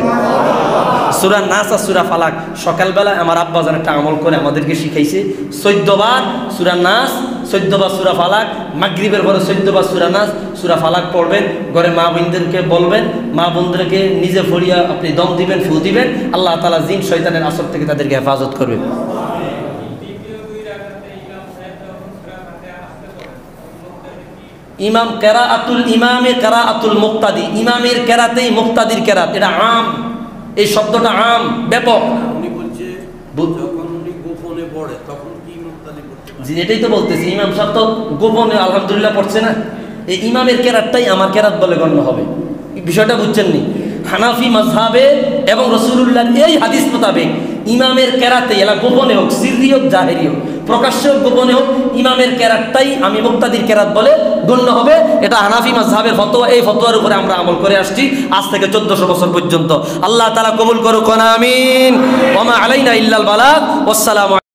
সূরা নাস আর সূরা ফালাক সকালবেলা আমার আব্বাজান একটা আমল করে আমাদেরকে শিখাইছে, 14 বার সূরা নাস, 14 বার সূরা ফালাক মাগরিবের পরে 14 বার সূরা নাস সূরা ফালাক পড়বেন, ঘরে মা বোনদেরকে বলবেন, মা বোনদেরকে নিজে ফরিয়া আপনি দম দিবেন, ফু দিবেন, আল্লাহ তাআলা জিন শয়তানের আসর থেকে তাদেরকে হেফাজত করবেন। ইমাম কেরাআতুল ইমামে কেরাআতুল মুক্তাদি, ইমামের কেরাতেই মুক্তাদির কেরাত, এটা আম, এই শব্দটা আম, ব্যাপক। উনি বলছে যখন উনি গোপনে পড়ে তখন কি মুক্তাদি করতে পারে? জি, এটাই তো বলতেছি, ইমাম সাহেব তো গোপনে আলহামদুলিল্লাহ পড়ছে না, এই ইমামের কেরাতটাই আমার কেরাত বলে গণ্য হবে। বিষয়টা বুঝছেন নি? হানাফি মাযহাবে এবং রাসূলুল্লাহর এই হাদিস মোতাবেক ইমামের কেরাতে, এলা গোপনে হোক, সিররি হোক, জাহেরি হোক, প্রকাশ্যে হোক, গোপনে হোক, ইমামের কেরাতটাই আমি মুক্তাদির কেরাত বলে গণ্য হবে। এটা হানাফি মাযহাবের ফতোয়া, এই ফতোয়ার উপরে আমরা আমল করে আসছি আজ থেকে 1400 বছর পর্যন্ত। আল্লাহ তাআলা কবুল করুক, আমিন। ওয়া মা আলাইনা ইল্লাল বালাগ। ওয়াসসালামু